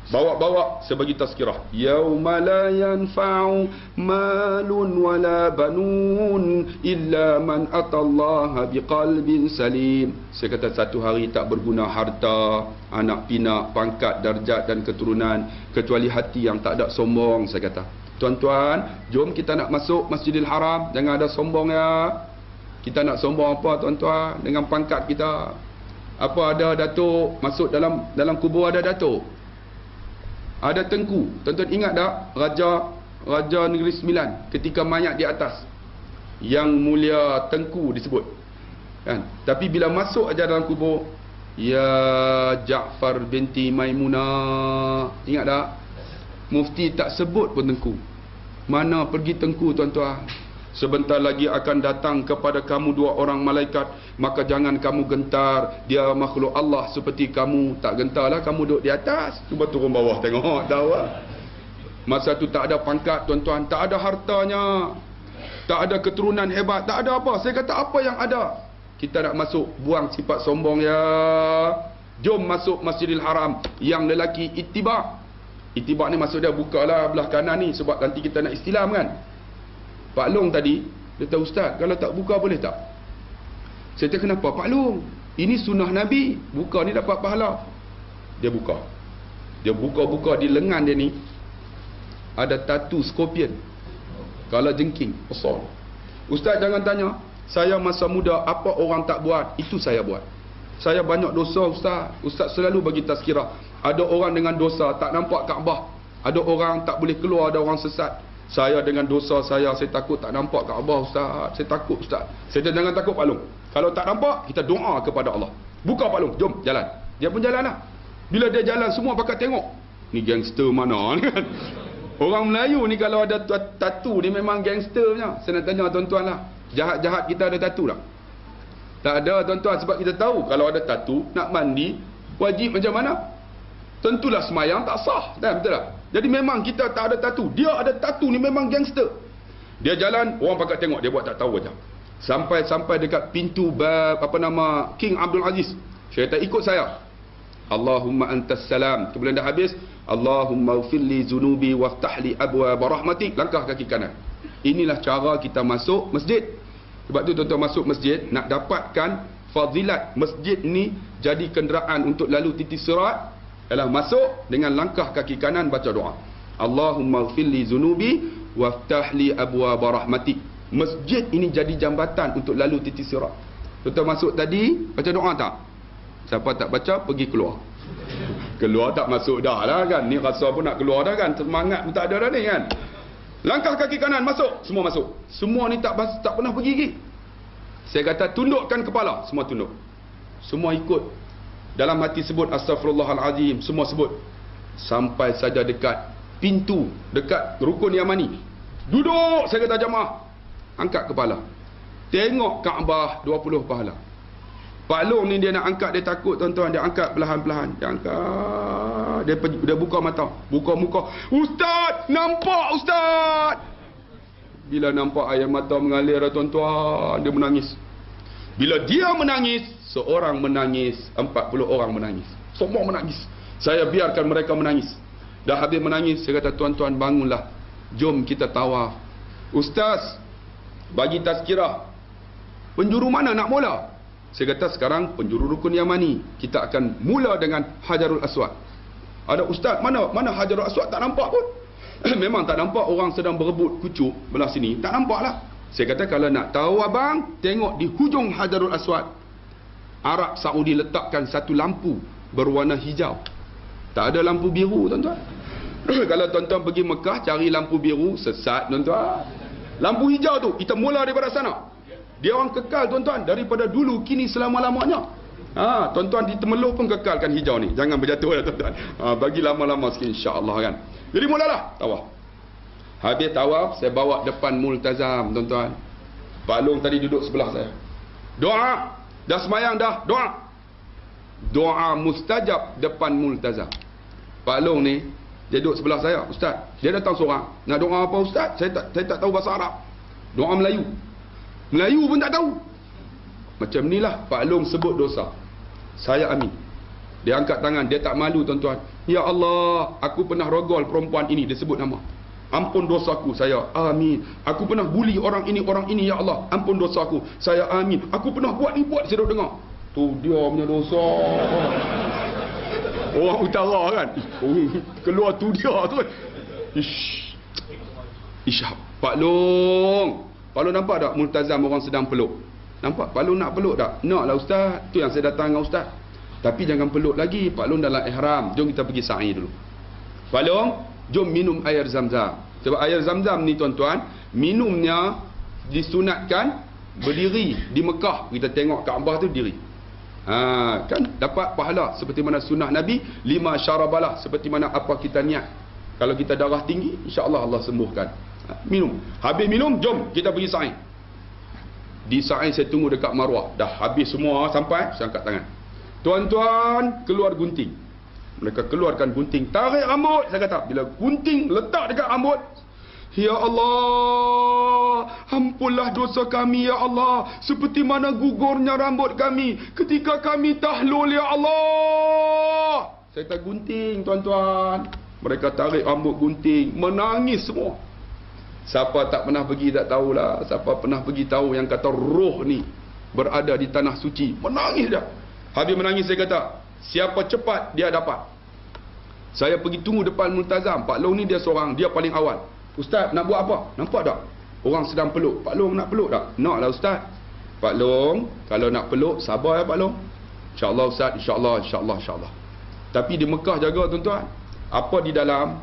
Bawa-bawa, saya bagi tazkirah. Yauma la yanfa'u malun wala banun illa man atallaha biqalbin salim. Saya kata satu hari tak berguna harta, anak pinak, pangkat, darjat dan keturunan kecuali hati yang tak ada sombong. Saya kata, tuan-tuan, jom kita nak masuk Masjidil Haram, jangan ada sombong ya. Kita nak sombong apa tuan-tuan dengan pangkat kita? Apa ada datuk masuk dalam kubur, ada datuk, ada tengku. Tuan-tuan ingat tak Raja Negeri Sembilan ketika mayat di atas, Yang Mulia Tengku disebut kan? Tapi bila masuk aja dalam kubur, ya Ja'far binti Maimunah, ingat tak? Mufti tak sebut pun Tengku. Mana pergi Tengku tuan-tuan? Sebentar lagi akan datang kepada kamu 2 orang malaikat, maka jangan kamu gentar. Dia makhluk Allah seperti kamu. Tak gentarlah, kamu duduk di atas, cuba turun bawah tengok, tahu lah. Masa tu tak ada pangkat tuan-tuan, tak ada hartanya, tak ada keturunan hebat, tak ada apa. Saya kata apa yang ada? Kita nak masuk, buang sifat sombong ya. Jom masuk Masjidil Haram. Yang lelaki ittiba'. Ittiba' ni maksud dia bukalah belah kanan ni, sebab nanti kita nak istilam kan. Pak Long tadi, dia kata, Ustaz, kalau tak buka boleh tak? Saya kata, kenapa Pak Long? Ini sunnah Nabi, buka ni dapat pahala. Dia buka. Dia buka-buka di lengan dia ni, ada tatu scorpion, kala jengking, besar. Ustaz jangan tanya, saya masa muda apa orang tak buat, itu saya buat. Saya banyak dosa Ustaz. Ustaz selalu bagi tazkirah. Ada orang dengan dosa tak nampak Kaabah. Ada orang tak boleh keluar, ada orang sesat. Saya dengan dosa saya takut tak nampak Kaabah Ustaz. Saya takut Ustaz. Saya jangan takut Pak Long. Kalau tak nampak, kita doa kepada Allah. Buka Pak Long, jom jalan. Dia pun jalan lah. Bila dia jalan, semua pakat tengok. Ni gangster mana ni kan? Orang Melayu ni kalau ada tatu ni memang gangsternya. Saya nak tanya tuan-tuan lah, jahat-jahat kita ada tatu tak? Tak ada tuan-tuan, sebab kita tahu kalau ada tatu, nak mandi wajib macam mana? Tentulah semayang tak sah, kan? Betul tak? Jadi memang kita tak ada tatu. Dia ada tatu ni memang gangster. Dia jalan, orang pakat tengok, dia buat tak tahu aja. Sampai dekat pintu King Abdul Aziz. Syaitan ikut saya. Allahumma antas salam. Kemudian dah habis, Allahumma ufilli zunubi waftahli abwaab rahmatik. Langkah kaki kanan. Inilah cara kita masuk masjid. Sebab tu tuan-tuan masuk masjid, nak dapatkan fadilat masjid ni jadi kenderaan untuk lalu titik sirat, ialah masuk dengan langkah kaki kanan baca doa. Allahumma ufilli zunubi waftahli abwaab rahmatik. Masjid ini jadi jambatan untuk lalu titik sirat. Tuan-tuan masuk tadi, baca doa tak? Siapa tak baca, pergi keluar. Keluar tak masuk dah lah kan. Ni rasa pun nak keluar dah kan. Semangat pun tak ada dah ni kan. Langkah kaki kanan masuk. Semua masuk. Semua ni tak pernah pergi lagi. Saya kata tundukkan kepala. Semua tunduk. Semua ikut. Dalam hati sebut Astaghfirullahalazim. Semua sebut. Sampai saja dekat pintu. Dekat rukun Yamani. Duduk. Saya kata jamaah. Angkat kepala. Tengok Kaabah 20 pahala. Pak Long ni dia nak angkat, dia takut tuan-tuan. Dia angkat perlahan-perlahan. Dia angkat. Dia buka mata. Buka muka. Ustaz! Nampak Ustaz! Bila nampak air mata mengalir tuan-tuan, dia menangis. Bila dia menangis, seorang menangis, 40 orang menangis. Semua menangis. Saya biarkan mereka menangis. Dah habis menangis, saya kata tuan-tuan bangunlah. Jom kita tawaf. Ustaz, bagi tazkirah. Penjuru mana nak mula? Saya kata sekarang penjuru rukun Yamani. Kita akan mula dengan Hajarul Aswad. Ada ustaz, mana Hajarul Aswad? Tak nampak pun. Memang tak nampak, orang sedang berebut kucuk belah sini. Tak nampak lah. Saya kata kalau nak tahu abang, tengok di hujung Hajarul Aswad. Arab Saudi letakkan satu lampu berwarna hijau. Tak ada lampu biru tuan-tuan. Kalau tuan-tuan pergi Mekah cari lampu biru, sesat tuan-tuan. Lampu hijau tu, kita mula daripada sana. Dia orang kekal tuan-tuan, daripada dulu kini selama-lamanya. Tuan-tuan di Temeloh pun kekalkan hijau ni. Jangan berjatuh ya tuan-tuan. Bagi lama-lama sikit insya-Allah kan. Jadi mulalah tawaf. Habis tawaf, saya bawa depan multazam tuan-tuan. Pak Long tadi duduk sebelah saya. Doa, dah semayang dah, doa. Doa mustajab depan multazam. Pak Long ni dia duduk sebelah saya, ustaz. Dia datang seorang, nak doa apa ustaz? Saya tak tahu bahasa Arab. Doa Melayu. Melayu pun tak tahu. Macam inilah Pak Long sebut dosa. Saya amin. Dia angkat tangan, dia tak malu tuan-tuan. Ya Allah, aku pernah rogol perempuan ini, dia sebut nama. Ampun dosaku, saya amin. Aku pernah bully orang ini, ya Allah. Ampun dosaku, saya amin. Aku pernah buat ni, saya dah dengar. Tu dia punya dosa. Orang utara kan. Keluar tu dia tu. Isyap. Pak Long nampak tak multazam orang sedang peluk? Nampak Pak Long nak peluk tak? Nak lah ustaz. Tu yang saya datang dengan ustaz. Tapi jangan peluk lagi. Pak Long dalam ihram. Jom kita pergi sa'i dulu. Pak Long, jom minum air zam-zam. Sebab air zam-zam ni tuan-tuan, minumnya disunatkan berdiri di Mekah. Kita tengok Kaabah tu diri. Kan dapat pahala seperti mana sunnah Nabi, 5 syarabalah seperti mana apa kita niat. Kalau kita darah tinggi, insya-Allah Allah sembuhkan. Minum. Habis minum, jom kita pergi sa'i. Di sa'i saya tunggu dekat Marwah. Dah habis semua sampai, saya angkat tangan. Tuan-tuan, keluar gunting. Mereka keluarkan gunting, tarik rambut. Saya kata, bila gunting letak dekat rambut, ya Allah, ampunlah dosa kami ya Allah, seperti mana gugurnya rambut kami ketika kami tahlul ya Allah. Saya tak gunting tuan-tuan. Mereka tarik rambut gunting, menangis semua. Siapa tak pernah pergi tak tahulah. Siapa pernah pergi tahu yang kata roh ni berada di tanah suci, menangis dia. Habis menangis saya kata, siapa cepat dia dapat. Saya pergi tunggu depan multazam. Pak Long ni dia seorang, dia paling awal. Ustaz nak buat apa? Nampak tak? Orang sedang peluk. Pak Long nak peluk tak? Nak lah ustaz. Pak Long, kalau nak peluk, sabar ya Pak Long. InsyaAllah ustaz, insyaAllah. Tapi di Mekah jaga tuan-tuan. Apa di dalam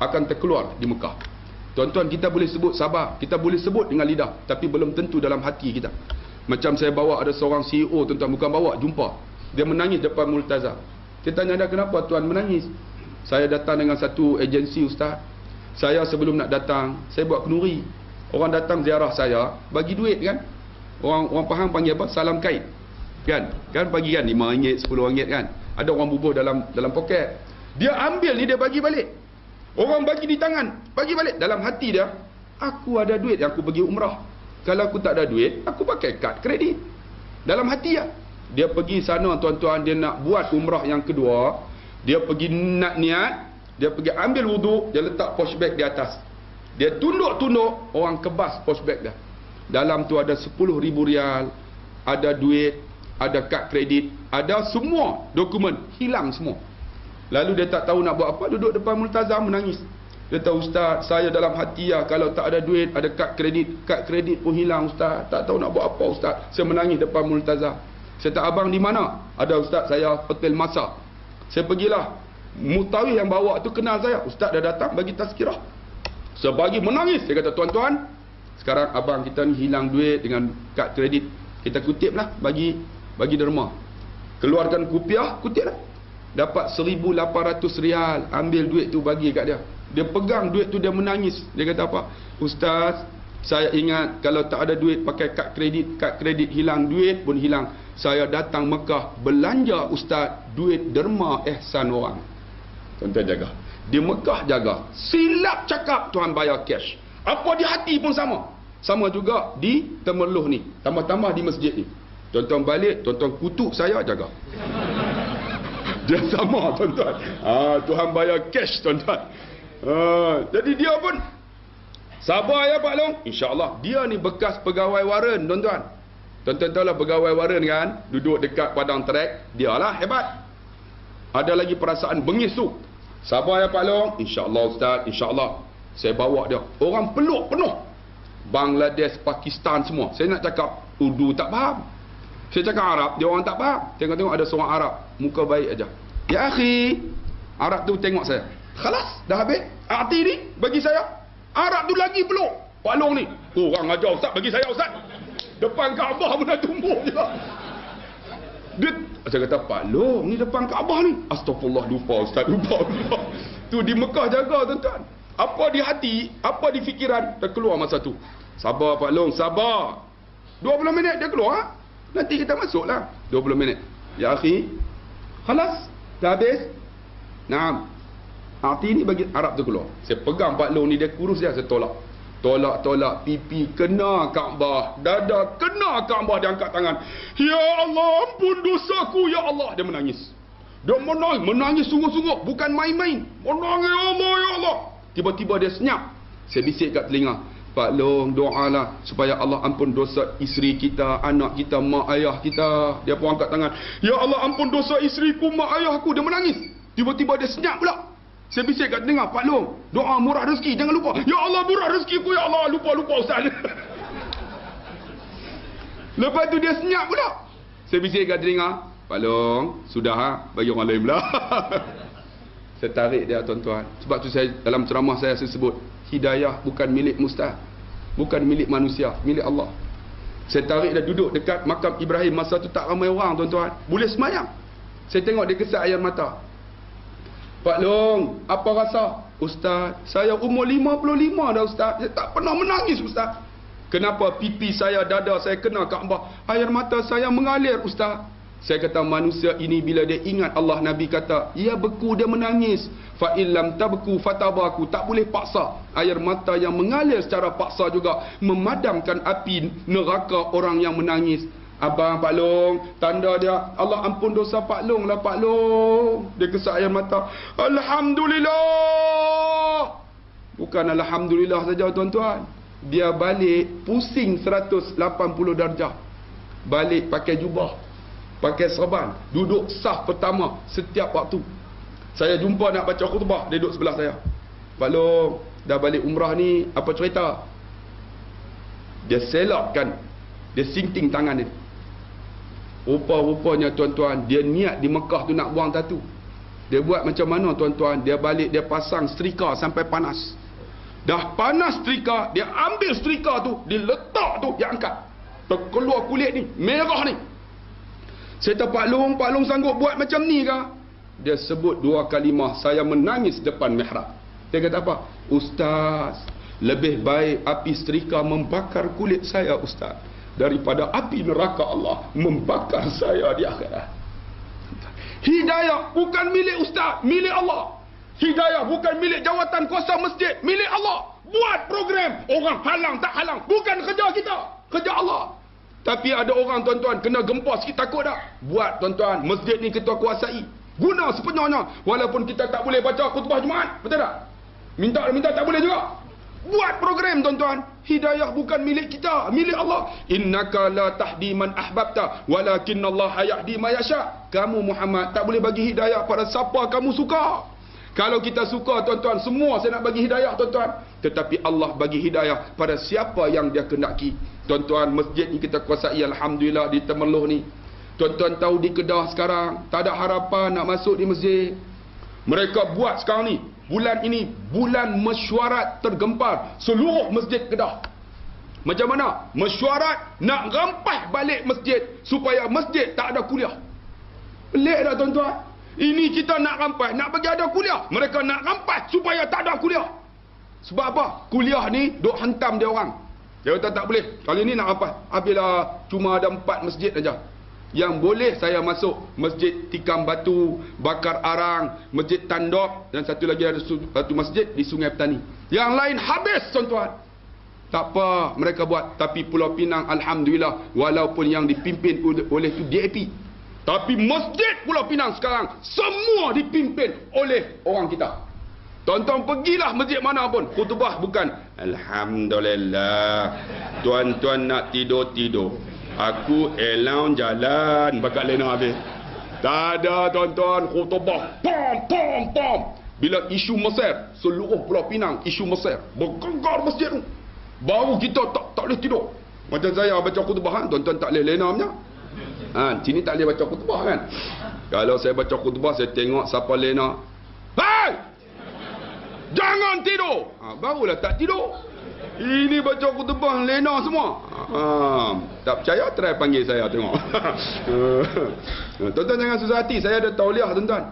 akan terkeluar di Mekah. Tuan-tuan, kita boleh sebut sabar. Kita boleh sebut dengan lidah. Tapi belum tentu dalam hati kita. Macam saya bawa ada seorang CEO tuan-tuan. Bukan bawa, jumpa. Dia menangis depan multazam. Saya tanya dia, kenapa tuan menangis? Saya datang dengan satu agensi ustaz. Saya sebelum nak datang, saya buat kenduri. Orang datang ziarah saya, bagi duit kan. Orang Pahang panggil apa? Salam kait. Kan bagi kan RM5, RM10 kan. Ada orang bubuh dalam poket. Dia ambil ni, dia bagi balik. Orang bagi di tangan, bagi balik. Dalam hati dia, aku ada duit yang aku pergi umrah. Kalau aku tak ada duit, aku pakai kad kredit. Dalam hati dia pergi sana tuan-tuan, dia nak buat umrah yang kedua. Dia pergi nak niat, dia pergi ambil wuduk, dia letak posh bag di atas. Dia tunduk-tunduk, orang kebas posh bag dia. Dalam tu ada 10,000 rial, ada duit, ada kad kredit, ada semua dokumen, hilang semua. Lalu dia tak tahu nak buat apa, duduk depan multazam menangis. Dia tahu, ustaz, saya dalam hati kalau tak ada duit, ada kad kredit pun hilang ustaz. Tak tahu nak buat apa ustaz. Saya menangis depan multazam. Saya tak, abang di mana? Ada ustaz, saya Hotel Masa. Saya pergilah. Mutawif yang bawa tu kenal saya. Ustaz dah datang bagi tazkirah. Saya bagi menangis. Dia kata, tuan-tuan, sekarang abang kita ni hilang duit dengan kad kredit. Kita kutip lah, bagi derma. Keluarkan kupiah, kutip lah. Dapat 1,800 rial. Ambil duit tu bagi kat dia. Dia pegang duit tu, dia menangis. Dia kata apa? Ustaz, saya ingat kalau tak ada duit pakai kad kredit hilang, duit pun hilang. Saya datang Mekah belanja ustaz, duit derma ihsan orang. Tuan-tuan jaga. Di Mekah jaga. Silap cakap tuan bayar cash. Apa di hati pun sama. Sama juga di Temerloh ni. Tambah-tambah di masjid ni. Tuan-tuan balik, tuan-tuan kutuk saya, jaga. Dia sama tuan-tuan. Tuhan bayar cash tuan-tuan. Jadi dia pun sabar ya Pak Long. InsyaAllah. Dia ni bekas pegawai Warren tuan-tuan. Tuan-tuan tahu lah pegawai Warren kan, duduk dekat padang trek. Dia lah hebat. Ada lagi perasaan bengis tu. Sabar ya Pak Long. InsyaAllah Ustaz, InsyaAllah. Saya bawa dia. Orang peluk penuh. Bangladesh, Pakistan semua. Saya nak cakap Urdu tak faham. Saya cakap Arab, dia orang tak faham. Tengok-tengok ada seorang Arab, muka baik aja. Ya akhi, Arab tu tengok saya. Khalas, dah habis. Arti ni bagi saya. Arab tu lagi peluk. Pak Long ni, kurang ajar ustaz, bagi saya ustaz. Depan Kaabah pun dah tumbuh je. Saya kata, Pak Long ni depan Kaabah ni. Astagfirullah, lupa ustaz, lupa. Tu di Mekah jaga tuan-tuan. Apa di hati, apa di fikiran, dah keluar masa tu. Sabar Pak Long, sabar. 20 minit dia keluar. Nanti kita masuklah. 20 minit. Ya akhi, khalas, dah habis. Naam. Arti ni bagi Arab tu keluar. Saya pegang Pak Long ni, dia kurus dia, saya tolak. Tolak, pipi kena Kaabah, dada kena Kaabah, dia angkat tangan. Ya Allah, ampun dosaku ya Allah. Dia menangis. Dia menangis sungguh-sungguh, bukan main-main. Menangis ya Allah, ya Allah. Tiba-tiba dia senyap. Saya bisik kat telinga, Pak Long, doalah supaya Allah ampun dosa isteri kita, anak kita, mak ayah kita. Dia pun angkat tangan. Ya Allah, ampun dosa isteriku, mak ayahku. Dia menangis. Tiba-tiba dia senyap pula. Saya bisik kat dengar, Pak Long, doa murah rezeki, jangan lupa. Ya Allah, murah rezekiku, ya Allah. Lupa ustaz. Lepas tu dia senyap pula. Saya bisik kat dengar, Pak Long, sudah bagi orang lain pula. Saya tarik dia tuan-tuan. Sebab tu saya dalam ceramah saya sebut, hidayah bukan milik mustahil. Bukan milik manusia, milik Allah. Saya tarik dia duduk dekat makam Ibrahim. Masa tu tak ramai orang tuan-tuan. Boleh semayang. Saya tengok dia kesat air mata. Pak Long, apa rasa? Ustaz, saya umur 55 dah ustaz. Saya tak pernah menangis ustaz. Kenapa pipi saya, dada saya kena Kaabah? Air mata saya mengalir ustaz. Saya kata manusia ini bila dia ingat Allah, Nabi kata, ia beku, dia menangis. Fa illam tabku fatabaku. Tak boleh paksa. Air mata yang mengalir secara paksa juga memadamkan api neraka orang yang menangis. Abang Pak Long, tanda dia, Allah ampun dosa Pak Long lah Pak Long. Dia kesat air mata. Alhamdulillah. Bukan Alhamdulillah saja tuan-tuan. Dia balik pusing 180 darjah. Balik pakai jubah, pakai serban, duduk saf pertama setiap waktu. Saya jumpa nak baca khutbah, dia duduk sebelah saya. Pak Long, dah balik umrah ni, apa cerita? Dia selakkan, dia sinting tangan dia. Rupa-rupanya tuan-tuan, dia niat di Mekah tu nak buang tatu. Dia buat macam mana tuan-tuan? Dia balik, dia pasang setrika sampai panas. Dah panas setrika, dia ambil setrika tu, dia letak tu, dia angkat. Terkeluar kulit ni, merah ni. Saya kata, Pak Long sanggup buat macam ni ke? Dia sebut 2 kalimah, saya menangis depan mihrab. Dia kata apa? Ustaz, lebih baik api setrika membakar kulit saya ustaz, daripada api neraka Allah membakar saya di akhirat. Hidayah bukan milik ustaz, milik Allah. Hidayah bukan milik jawatan kuasa masjid, milik Allah. Buat program, orang halang tak halang, bukan kerja kita, kerja Allah. Tapi ada orang tuan-tuan kena gempar sikit, takut tak? Buat tuan-tuan, masjid ni kita kuasai. Guna sepenuhnya, walaupun kita tak boleh baca khutbah Jumaat, betul tak? Minta tak boleh juga. Buat program tuan-tuan. Hidayah bukan milik kita, milik Allah. Innaka la tahdi man ahbabta walakinallaha yahdi ma yasha. Kamu Muhammad tak boleh bagi hidayah pada siapa kamu suka. Kalau kita suka tuan-tuan, semua saya nak bagi hidayah tuan-tuan. Tetapi Allah bagi hidayah pada siapa yang dia kehendaki. Tuan-tuan, masjid ni kita kuasai alhamdulillah di Temerloh ni. Tuan-tuan tahu di Kedah sekarang tak ada harapan nak masuk di masjid. Mereka buat sekarang ni, bulan ini bulan mesyuarat tergempar seluruh masjid Kedah. Macam mana? Mesyuarat nak rampas balik masjid supaya masjid tak ada kuliah. Pelik tak tuan-tuan? Ini kita nak rampas, nak bagi ada kuliah. Mereka nak rampas supaya tak ada kuliah. Sebab apa? Kuliah ni duk hentam dia orang. Dia kata tak boleh. Kali ni nak rampas. Apabila cuma ada 4 masjid saja yang boleh saya masuk. Masjid Tikam Batu, Bakar Arang, Masjid Tandok, dan satu lagi ada satu masjid di Sungai Petani. Yang lain habis tuan-tuan. Tak apa mereka buat. Tapi Pulau Pinang alhamdulillah, walaupun yang dipimpin oleh tu DAP, tapi masjid Pulau Pinang sekarang semua dipimpin oleh orang kita. Tuan-tuan pergilah masjid mana pun, khutbah bukan alhamdulillah, tuan-tuan nak tidur-tidur, aku elang jalan bakat lena habis. Tak ada tuan-tuan, khutbah pom. Bila isu Mesir, seluruh Pulau Pinang isu Mesir, bergegar masjid tu. Baru kita tak boleh tidur. Macam saya baca khutbah, tuan-tuan tak boleh lena punya. Sini tak boleh baca khutbah kan. Kalau saya baca khutbah, saya tengok siapa lena, hai, jangan tidur. Barulah tak tidur. Ini baca khutbah lena semua. Tak percaya, try panggil saya tengok. Tuan-tuan jangan susah hati. Saya ada tauliah tuan-tuan.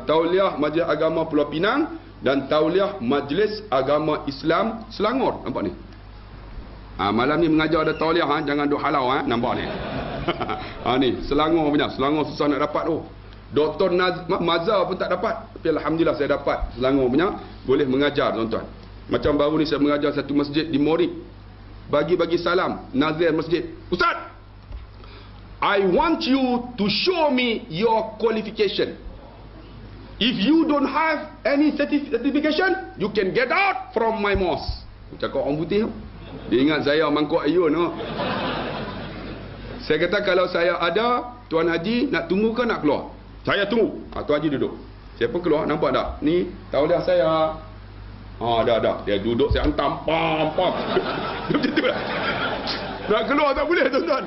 Tauliah Majlis Agama Pulau Pinang dan tauliah Majlis Agama Islam Selangor. Nampak ni? Malam ni mengajar ada tauliah, jangan duk halau, nampak ni. Ni Selangor punya. Selangor susah nak dapat tu. Dr. Mazhar pun tak dapat. Tapi alhamdulillah saya dapat Selangor punya. Boleh mengajar tuan-tuan. Macam baru ni saya mengajar satu masjid di Morib. Bagi-bagi salam nazir masjid. Ustaz, I want you to show me your qualification. If you don't have any certification, you can get out from my mosque. Cakap orang putih tu. Dia ingat saya mangkuk ayun tu. Saya kata kalau saya ada, Tuan Haji nak tunggu ke nak keluar? Saya tunggu. Tuan Haji duduk. Saya pun keluar, nampak tak? Ni tauliah saya. Dah. Dia duduk, saya hantam. Pam. Macam tu lah. Nak keluar tak boleh tuan-tuan.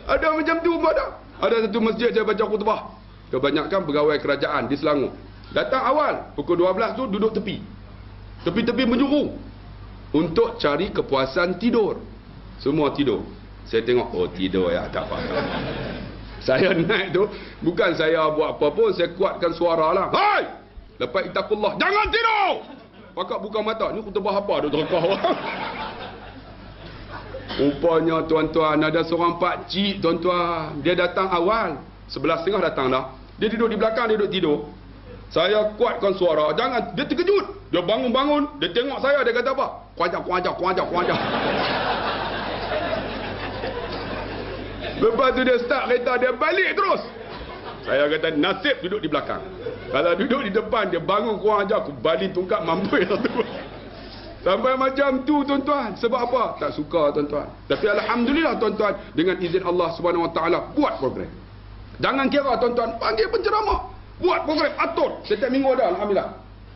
Ada macam tu pun ada. Ada satu masjid saya baca khutbah. Kebanyakan pegawai kerajaan di Selangor. Datang awal, pukul 12 tu duduk tepi. Tepi-tepi menjuru. Untuk cari kepuasan tidur. Semua tidur. Saya tengok, tidur ya, tak apa. Saya naik tu, bukan saya buat apa pun, saya kuatkan suara lah. Hai! Lepas itakullah, jangan tidur! Pakak buka mata, ni khutbah apa tu terkau orang? Rupanya tuan-tuan, ada seorang pakcik tuan-tuan. Dia datang awal, 11.30 datang dah. Dia duduk di belakang, dia duduk tidur. Saya kuatkan suara, jangan, dia terkejut. Dia bangun-bangun, dia tengok saya, dia kata apa? Kuajak. Lepas tu dia start kereta, dia balik terus. Saya kata nasib duduk di belakang. Kalau duduk di depan, dia bangun kurang ajar, aku balik tungkap mampus satu. Sampai macam tu tuan-tuan. Sebab apa? Tak suka tuan-tuan. Tapi alhamdulillah tuan-tuan, dengan izin Allah Subhanahu Wa Taala buat program. Jangan kira tuan-tuan, panggil penceramah. Buat program, atur. Setiap minggu ada, alhamdulillah.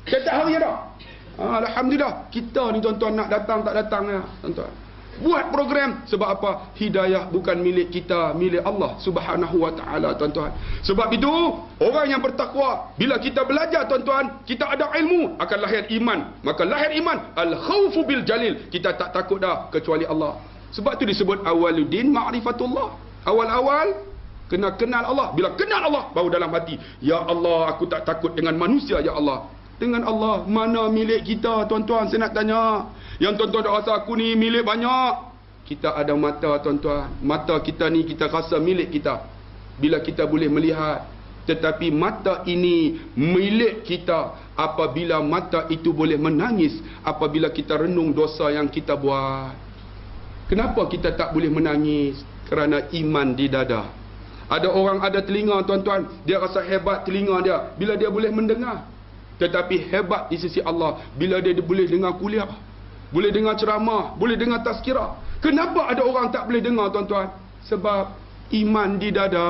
Setiap hari ada. Alhamdulillah. Kita ni tuan-tuan nak datang tak datang ya, tuan-tuan. Buat program. Sebab apa? Hidayah bukan milik kita, milik Allah Subhanahu Wa Taala tuan-tuan. Sebab itu, orang yang bertakwa, bila kita belajar tuan-tuan, kita ada ilmu, akan lahir iman. Maka lahir iman, al-khawfu bil jalil. Kita tak takut dah kecuali Allah. Sebab itu disebut awaluddin ma'rifatullah. Awal-awal kena kenal Allah. Bila kenal Allah, baru dalam hati, ya Allah, aku tak takut dengan manusia, ya Allah. Dengan Allah, mana milik kita tuan-tuan? Saya nak tanya. Yang tuan-tuan dah rasa aku ni milik banyak. Kita ada mata tuan-tuan. Mata kita ni kita rasa milik kita. Bila kita boleh melihat, Tetapi mata ini milik kita apabila mata itu boleh menangis apabila kita renung dosa yang kita buat. Kenapa kita tak boleh menangis? Kerana iman di dada. Ada orang ada telinga, tuan-tuan, dia rasa hebat telinga dia bila dia boleh mendengar. Tetapi hebat di sisi Allah bila dia boleh dengar kuliah, boleh dengar ceramah, boleh dengar tazkirah. Kenapa ada orang tak boleh dengar, tuan-tuan? Sebab iman di dada.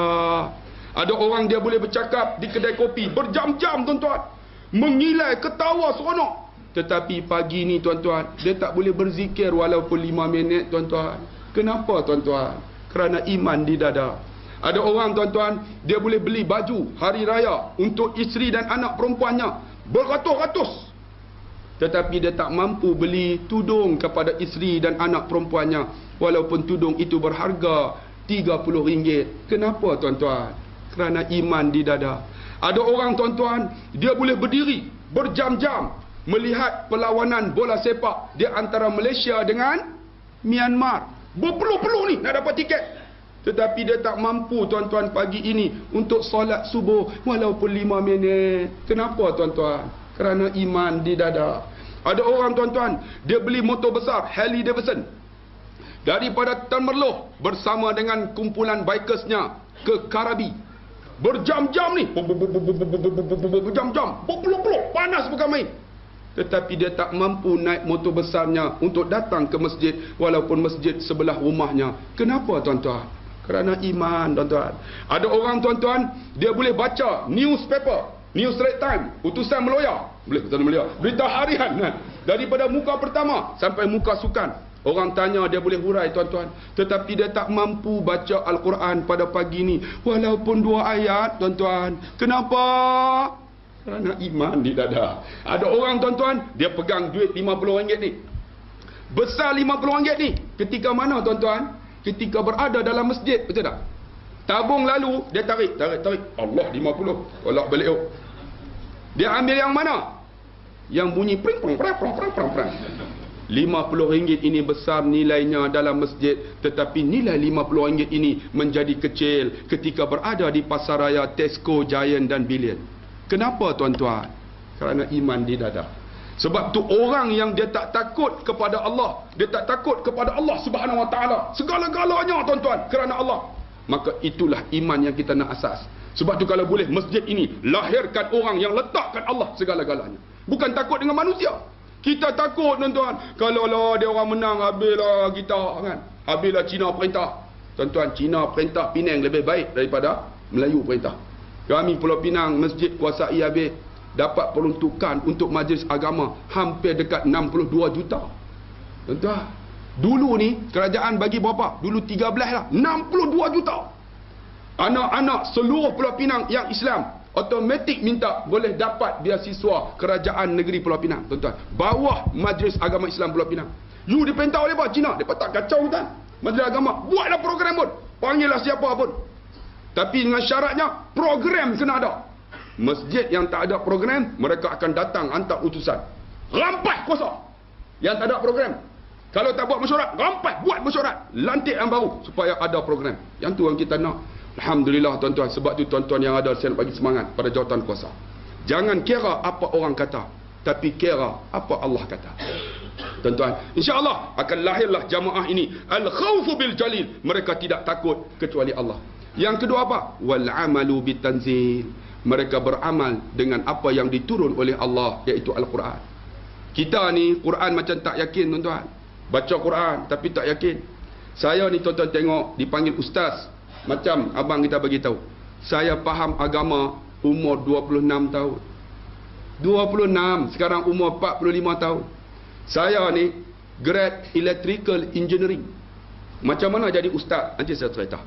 Ada orang dia boleh bercakap di kedai kopi berjam-jam, tuan-tuan, mengilai, ketawa, seronok. Tetapi pagi ni, tuan-tuan, dia tak boleh berzikir walaupun 5 minit, tuan-tuan. Kenapa, tuan-tuan? Kerana iman di dada. Ada orang, tuan-tuan, dia boleh beli baju hari raya untuk isteri dan anak perempuannya beratus-ratus. Tetapi dia tak mampu beli tudung kepada isteri dan anak perempuannya walaupun tudung itu berharga RM30. Kenapa, tuan-tuan? Kerana iman di dada. Ada orang, tuan-tuan, dia boleh berdiri berjam-jam melihat perlawanan bola sepak di antara Malaysia dengan Myanmar. Berpeluh-peluh ni nak dapat tiket. Tetapi dia tak mampu, tuan-tuan, pagi ini untuk solat subuh walaupun 5 minit. Kenapa, tuan-tuan? Kerana iman di dada. Ada orang, tuan-tuan, dia beli motor besar Harley Davidson daripada Tan Merloh bersama dengan kumpulan bikersnya ke Karabi. Berjam-jam ni, berjam-jam, berpeluh-peluh, panas bukan main. Tetapi dia tak mampu naik motor besarnya untuk datang ke masjid walaupun masjid sebelah rumahnya. Kenapa, tuan-tuan? Kerana iman, tuan-tuan. Ada orang, tuan-tuan, dia boleh baca newspaper, News Straits Times, utusan meloya, boleh utusan meloya, berita harian daripada muka pertama sampai muka sukan. Orang tanya, dia boleh hurai, tuan-tuan. Tetapi dia tak mampu baca Al-Quran pada pagi ni walaupun 2 ayat, tuan-tuan. Kenapa? Kerana iman di dada. Ada orang, tuan-tuan, dia pegang duit RM50 ni, besar RM50 ni. Ketika mana, tuan-tuan? Ketika berada dalam masjid, betul tak? Tabung lalu, dia tarik. Allah 50, tolak balik. Dia ambil yang mana? Yang bunyi pring prang prang prang prang prang. RM50 ini besar nilainya dalam masjid, tetapi nilai RM50 ini menjadi kecil ketika berada di pasaraya Tesco, Giant dan Billion. Kenapa, tuan-tuan? Kerana iman di dada. Sebab tu orang yang dia tak takut kepada Allah, dia tak takut kepada Allah Subhanahu Wa Taala, segala-galanya, tuan-tuan, kerana Allah, maka itulah iman yang kita nak asas. Sebab tu kalau boleh masjid ini lahirkan orang yang letakkan Allah segala-galanya, bukan takut dengan manusia. Kita takut, tuan-tuan, kalau lah dia orang menang, habislah kita, kan? Habislah Cina perintah. Tuan-tuan, Cina perintah Penang lebih baik daripada Melayu perintah. Kami Pulau Pinang, masjid kuasai habis, dapat peruntukan untuk majlis agama hampir dekat 62 juta. Tuan-tuan, dulu ni kerajaan bagi berapa? Dulu 13 lah, 62 juta. Anak-anak seluruh Pulau Pinang yang Islam automatik minta boleh dapat beasiswa kerajaan negeri Pulau Pinang, tuan-tuan. Bawah Majlis Agama Islam Pulau Pinang. You diperintah oleh apa? Cina. Mereka tak kacau, tuan. Majlis Agama, buatlah program pun. Panggillah siapa pun. Tapi dengan syaratnya, program kena ada. Masjid yang tak ada program, mereka akan datang hantar utusan. Rampas kuasa. Yang tak ada program. Kalau tak buat mesyuarat, rampas, buat mesyuarat. Lantik yang baru supaya ada program. Yang tu yang kita nak. Alhamdulillah, tuan-tuan. Sebab tu, tuan-tuan yang ada, saya nak bagi semangat pada jawatan kuasa. Jangan kira apa orang kata, tapi kira apa Allah kata. Tuan-tuan, insya-Allah akan lahirlah jamaah ini al-khawfu bil jalil. Mereka tidak takut kecuali Allah. Yang kedua apa? Wal amalu bitanzil. Mereka beramal dengan apa yang diturun oleh Allah, iaitu Al-Quran. Kita ni Quran macam tak yakin, tuan-tuan. Baca Quran tapi tak yakin. Saya ni, tuan-tuan, tengok dipanggil ustaz. Macam abang kita bagi tahu, saya faham agama umur 26 tahun. 26, sekarang umur 45 tahun. Saya ni grade electrical engineering. Macam mana jadi ustaz? Nanti saya cerita.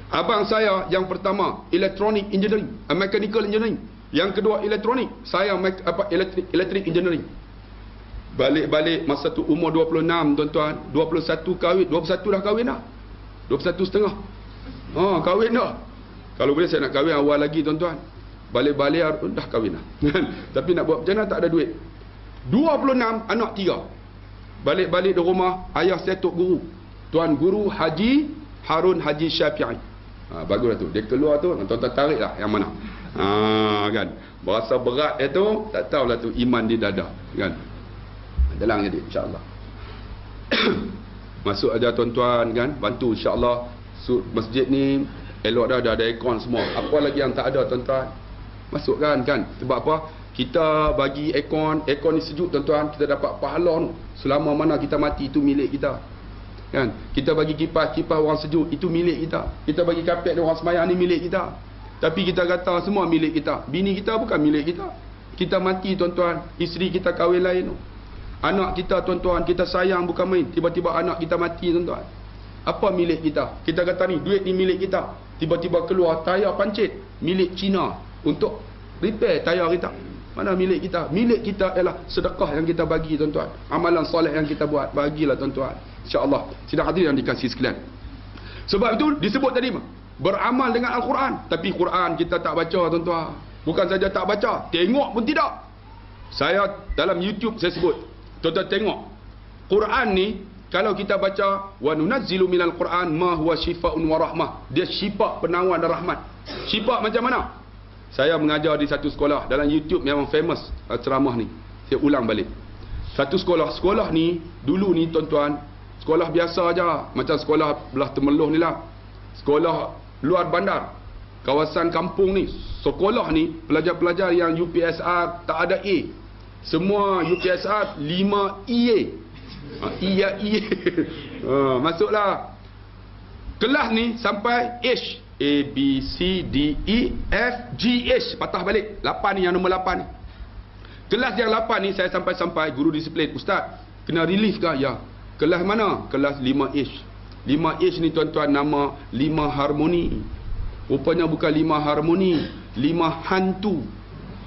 Abang saya yang pertama electronic engineering, mechanical engineering. Yang kedua elektronik, saya electric engineering. Balik-balik masa tu umur 26, tuan-tuan. 21 kahwin, 21 dah kahwin dah. 21 setengah. Kahwin dah. Kalau boleh saya nak kahwin awal lagi, tuan-tuan. Balik-balik dah kahwin dah. Tapi nak buat macam mana, tak ada duit. 26, anak 3. Balik-balik di rumah, ayah saya tok guru. Tuan Guru Haji Harun Haji Syafi'i. Baguslah tu. Dia keluar tu, tuan-tuan tarik lah yang mana. Kan. Berasa berat itu, tak tahulah tu iman di dada. Kan. Dalam jadi insya-Allah. Masuk aja tuan-tuan kan, bantu insya-Allah. Masjid ni elok dah ada aircon semua. Apa lagi yang tak ada tuan-tuan? Masukkan kan. Sebab apa? Kita bagi aircon ni sejuk tuan-tuan, kita dapat pahala tu. Selama mana kita mati itu milik kita. Kan? Kita bagi kipas orang sejuk itu milik kita. Kita bagi kapet orang sembahyang ni milik kita. Tapi kita kata semua milik kita. Bini kita bukan milik kita. Kita mati tuan-tuan, isteri kita kahwin lain tu. Anak kita tuan-tuan, kita sayang bukan main. Tiba-tiba anak kita mati tuan-tuan. Apa milik kita? Kita kata ni, duit ni milik kita. Tiba-tiba keluar tayar pancit milik Cina untuk repair tayar kita. Mana milik kita? Milik kita ialah sedekah yang kita bagi tuan-tuan. Amalan soleh yang kita buat, bagilah tuan-tuan. InsyaAllah. Sidang hadirin yang dikasihi sekalian. Sebab itu disebut tadi beramal dengan Al-Quran. Tapi Quran kita tak baca tuan-tuan. Bukan saja tak baca, tengok pun tidak. Saya dalam YouTube saya sebut, tuan-tuan tengok. Quran ni kalau kita baca wa nunazzilu minal Quran ma huwa syifaa'un wa rahmah. Dia syifa, penawar dan rahmat. Syifa macam mana? Saya mengajar di satu sekolah. Dalam YouTube memang famous ceramah ni. Saya ulang balik. Satu sekolah ni dulu ni tuan-tuan, sekolah biasa aja, macam sekolah belah Temeloh ni lah. Sekolah luar bandar, kawasan kampung ni. Sekolah ni pelajar-pelajar yang UPSR tak ada A. Semua UPSR 5 EA. EA. Masuklah. Kelas ni sampai H. A, B, C, D, E, F, G, H. Patah balik 8 ni, yang nombor 8 ni. Kelas yang 8 ni saya sampai guru disiplin, Ustaz kena relief ke? Ya. Kelas mana? Kelas 5H. 5H ni tuan-tuan nama 5 harmoni. Rupanya bukan 5 harmoni, 5 hantu.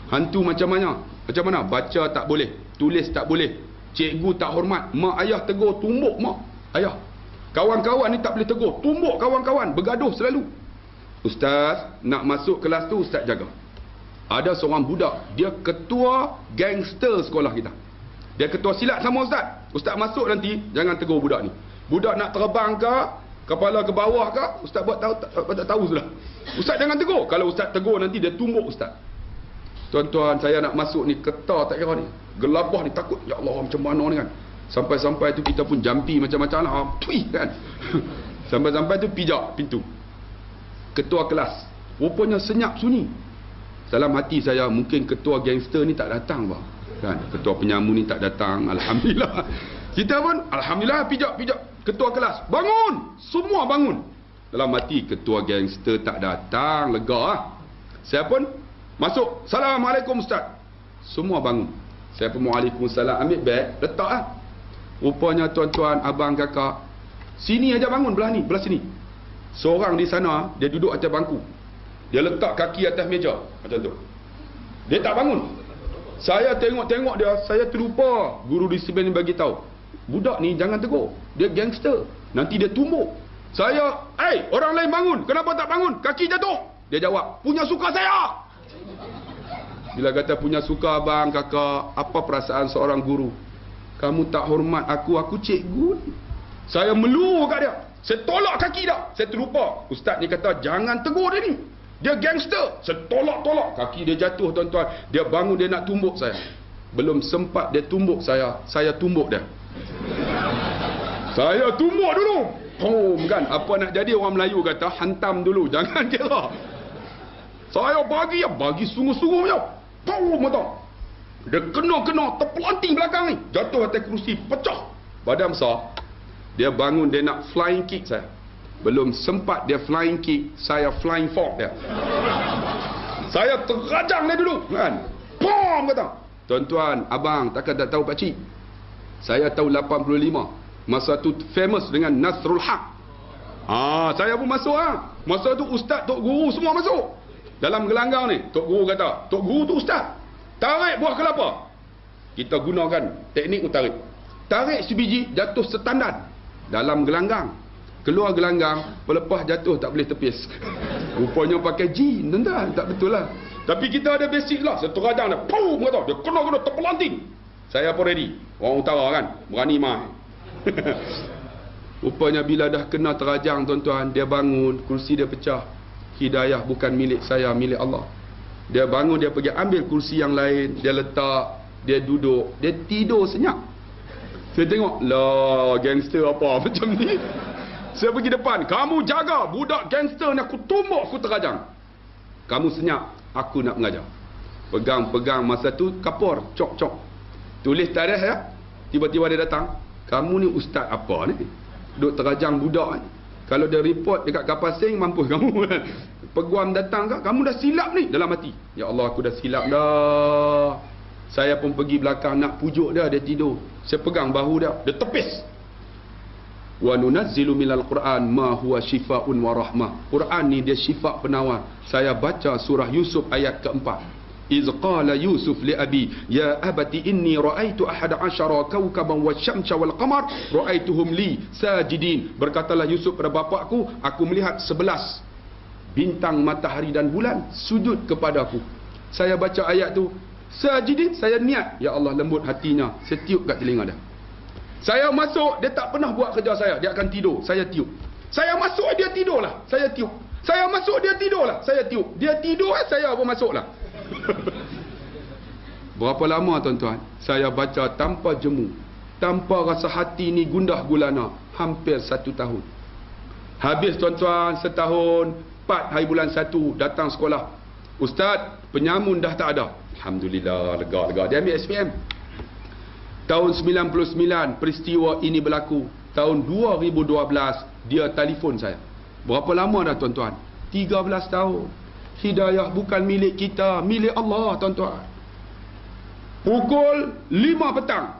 Hantu macam mana? Macam mana? Baca tak boleh, tulis tak boleh, cikgu tak hormat, mak ayah tegur, tumbuk mak ayah. Kawan-kawan ni tak boleh tegur, tumbuk kawan-kawan, bergaduh selalu. Ustaz nak masuk kelas tu, Ustaz jaga. Ada seorang budak, dia ketua gangster sekolah kita. Dia ketua silat sama Ustaz. Ustaz masuk nanti, jangan tegur budak ni. Budak nak terbang ke, kepala ke bawah ke, Ustaz buat tak tahu sudah. Ustaz jangan tegur. Kalau Ustaz tegur nanti dia tumbuk Ustaz. Tuan-tuan, saya nak masuk ni, ketar tak kira ni. Gelabah ni, takut. Ya Allah, macam mana ni kan. Sampai-sampai tu kita pun jampi macam-macam lah. Tui kan. Sampai-sampai tu pijak pintu. Ketua kelas. Rupanya senyap sunyi. Dalam hati saya, mungkin ketua gangster ni tak datang bah. Kan? Ketua penyamu ni tak datang. Alhamdulillah. Kita pun, Alhamdulillah, pijak. Ketua kelas, bangun. Semua bangun. Dalam hati, ketua gangster tak datang. Lega lah. Saya pun masuk. Assalamualaikum Ustaz. Semua bangun. Saya pun waalaikumsalam. Ambil beg, letak lah. Rupanya tuan-tuan, abang, kakak, sini aja bangun, belah ni, belah sini. Seorang di sana, dia duduk atas bangku. Dia letak kaki atas meja macam tu. Dia tak bangun. Saya tengok dia, saya terlupa. Guru disiplin bagi tahu, budak ni jangan tegur, dia gangster, nanti dia tumbuk. Saya, orang lain bangun, kenapa tak bangun? Kaki jatuh. Dia jawab, punya suka saya. Bila kata punya suka abang, kakak, apa perasaan seorang guru? Kamu tak hormat aku cikgu. Saya melu kat dia, saya tolak kaki dia. Saya terlupa, ustaz ni kata jangan tegur dia ni, dia gangster. Saya tolak, kaki dia jatuh tuan-tuan. Dia bangun, dia nak tumbuk saya. Belum sempat dia tumbuk saya tumbuk dia. Saya tumbuk dulu. Kan, apa nak jadi orang Melayu kata, hantam dulu, jangan kira. Saya bagi sungguh-sungguh je. Mata. Dia kena terpelanting belakang ni, jatuh atas kerusi, pecah. Badan besar. Dia bangun, dia nak flying kick saya. Belum sempat dia flying kick, saya flying fork dia. Saya terajang dia dulu kan. Pom kata. Tuan-tuan, abang takkan tak tahu pakcik. Saya tahu 85. Masa tu famous dengan Nasrul Haq. Saya pun masuk Masa tu ustaz, tok guru semua masuk. Dalam gelanggang ni, tok guru kata, tok guru tu ustaz, tarik buah kelapa. Kita gunakan teknik tarik. Tarik sebiji, jatuh setandan dalam gelanggang. Keluar gelanggang, pelepas jatuh tak boleh tepis. Rupanya pakai jin, tuan-tuan. Tak betul lah. Tapi kita ada basic lah. Saya terajang dia, pum kata, dia kena terpelanting. Saya pun ready. Orang utara kan, berani mai. Rupanya bila dah kena terajang tuan-tuan, dia bangun, kursi dia pecah. Hidayah bukan milik saya, milik Allah. Dia bangun, dia pergi ambil kursi yang lain, dia letak, dia duduk, dia tidur senyap. Saya tengok, lah gangster apa macam ni. Saya pergi depan, kamu jaga budak gangster ni, aku tumbuk, aku terajang. Kamu senyap, aku nak mengajar. Pegang masa tu kapur, cok. Tulis tarikh ya. Tiba-tiba dia datang, kamu ni ustaz apa ni? Duk terajang budak ni. Kalau dia report dekat kapal sing, mampus kamu. Peguam datang kan, kamu dah silap ni. Dalam hati, ya Allah, aku dah silap dah. Saya pun pergi belakang nak pujuk dia, dia tidur. Saya pegang bahu dia, dia tepis. Wa nunazzilu minal Quran ma huwa shifaa'un wa rahmah. Quran ni dia syifa penawar. Saya baca surah Yusuf ayat keempat. Iz qala Yusuf li abi ya abati inni ra'aitu 11 kawkaban wasyamsa wal qamar ra'aituhum li sajidin. Berkatalah Yusuf pada bapakku, aku melihat 11 bintang, matahari dan bulan sujud kepadaku. Saya baca ayat tu, sajidin, saya niat, ya Allah, lembut hatinya. Saya tiup kat telinga dia. Saya masuk, dia tak pernah buat kerja saya, dia akan tidur, saya tiup. Saya masuk, dia tidurlah, saya tiup. Saya masuk, dia tidurlah, saya tiup. Dia tidur, saya pun masuklah. Berapa lama tuan-tuan saya baca tanpa jemu, tanpa rasa hati ni gundah gulana? Hampir 1 tahun. Habis tuan-tuan, setahun 4 hari bulan 1 datang sekolah, ustaz, penyamun dah tak ada. Alhamdulillah, lega. Dia ambil SPM. Tahun 99 peristiwa ini berlaku. Tahun 2012 dia telefon saya. Berapa lama dah tuan-tuan? 13 tahun. Hidayah bukan milik kita, milik Allah tuan-tuan. Pukul 5 petang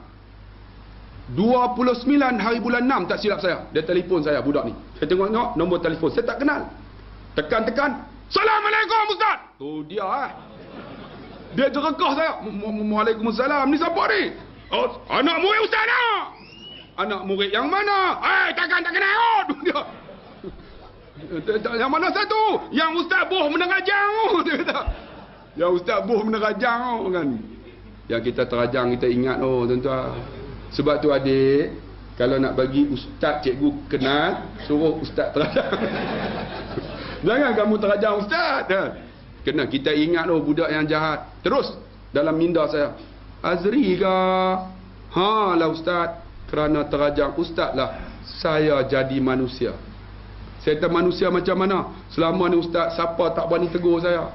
29 hari bulan 6 tak silap saya, dia telefon saya, budak ni. Saya tengok nombor telefon, saya tak kenal. Tekan, Assalamualaikum ustaz. Tu dia Dia jerekah saya. Waalaikumsalam. Ni siapa ni? Oh, anak murid ustaz nak. Anak murid yang mana? Takkan tak kenal. Dia. Yang mana satu? Yang ustaz boh menerajang. Dia kata. Yang ustaz boh menerajang kan. Yang kita terajang kita ingat tuan-tuan. Sebab tu adik, kalau nak bagi ustaz cikgu kenal, suruh ustaz terajang. Jangan kamu terajang ustaz. Kena kita ingat budak yang jahat. Terus dalam minda saya, Azri ke? Lah ustaz, kerana terajang ustaz lah saya jadi manusia. Saya kata manusia macam mana? Selama ni ustaz, siapa tak berani tegur saya?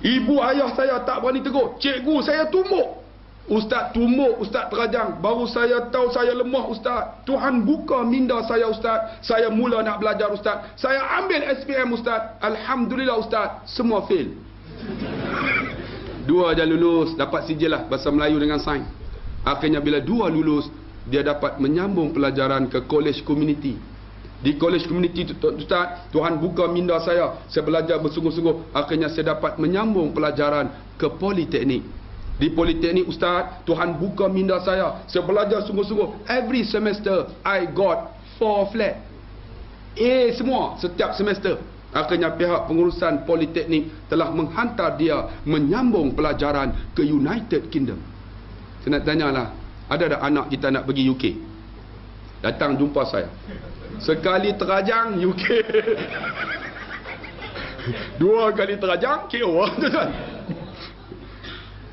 Ibu ayah saya tak berani tegur. Cikgu saya tumbuk. Ustaz tumbuk, ustaz terajang. Baru saya tahu saya lemah ustaz. Tuhan buka minda saya ustaz. Saya mula nak belajar ustaz. Saya ambil SPM ustaz. Alhamdulillah ustaz, semua fail. 2 je lulus, dapat sijil lah bahasa Melayu dengan sains. Akhirnya bila 2 lulus, dia dapat menyambung pelajaran ke college community. Di college community ustaz, Tuhan buka minda saya. Saya belajar bersungguh-sungguh. Akhirnya saya dapat menyambung pelajaran ke politeknik. Di politeknik ustaz, Tuhan buka minda saya. Saya belajar sungguh-sungguh. Every semester I got 4 flat. A semua setiap semester. Akhirnya pihak pengurusan politeknik telah menghantar dia menyambung pelajaran ke United Kingdom. Saya nak tanyalah, ada tak anak kita nak pergi UK? Datang jumpa saya. Sekali terajang UK. 2 kali terajang KO.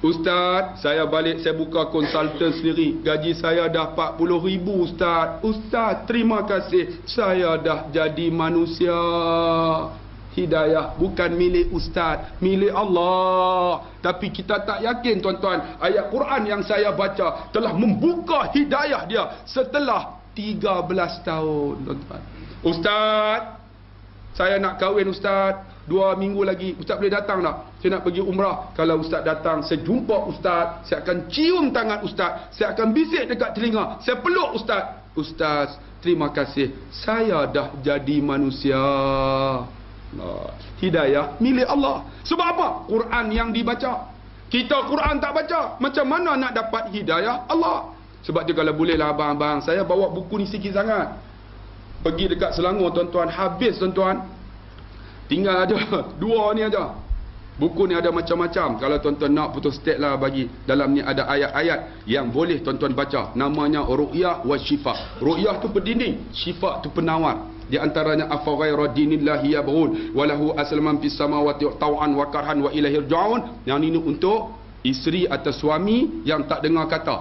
Ustaz, saya balik, saya buka konsultan sendiri. Gaji saya dah 40,000 ustaz. Ustaz, terima kasih. Saya dah jadi manusia. Hidayah bukan milik ustaz, milik Allah. Tapi kita tak yakin tuan-tuan, ayat Quran yang saya baca telah membuka hidayah dia setelah 13 tahun tuan-tuan. Ustaz, saya nak kahwin ustaz. 2 minggu lagi, ustaz boleh datang tak? Saya nak pergi umrah. Kalau ustaz datang, saya jumpa ustaz. Saya akan cium tangan ustaz. Saya akan bisik dekat telinga. Saya peluk ustaz. Ustaz, terima kasih. Saya dah jadi manusia. Hidayah milik Allah. Sebab apa? Quran yang dibaca. Kita Quran tak baca, macam mana nak dapat hidayah Allah? Sebab tu kalau bolehlah abang-abang, saya bawa buku ni sikit sangat. Pergi dekat Selangor tuan-tuan, habis tuan-tuan. Tinggal aja 2 ni aja. Buku ni ada macam-macam. Kalau tuan-tuan nak photostat lah bagi. Dalam ni ada ayat-ayat yang boleh tuan-tuan baca. Namanya Ru'yah wa Syifa. Ru'yah tu pendinding, Syifa tu penawar. Di antaranya afa ghaira dinillahi yabghun wa lahu aslaman fis samawati taw'an wa karhan wa ilaihi yarja'un. Yang ini untuk isteri atau suami yang tak dengar kata.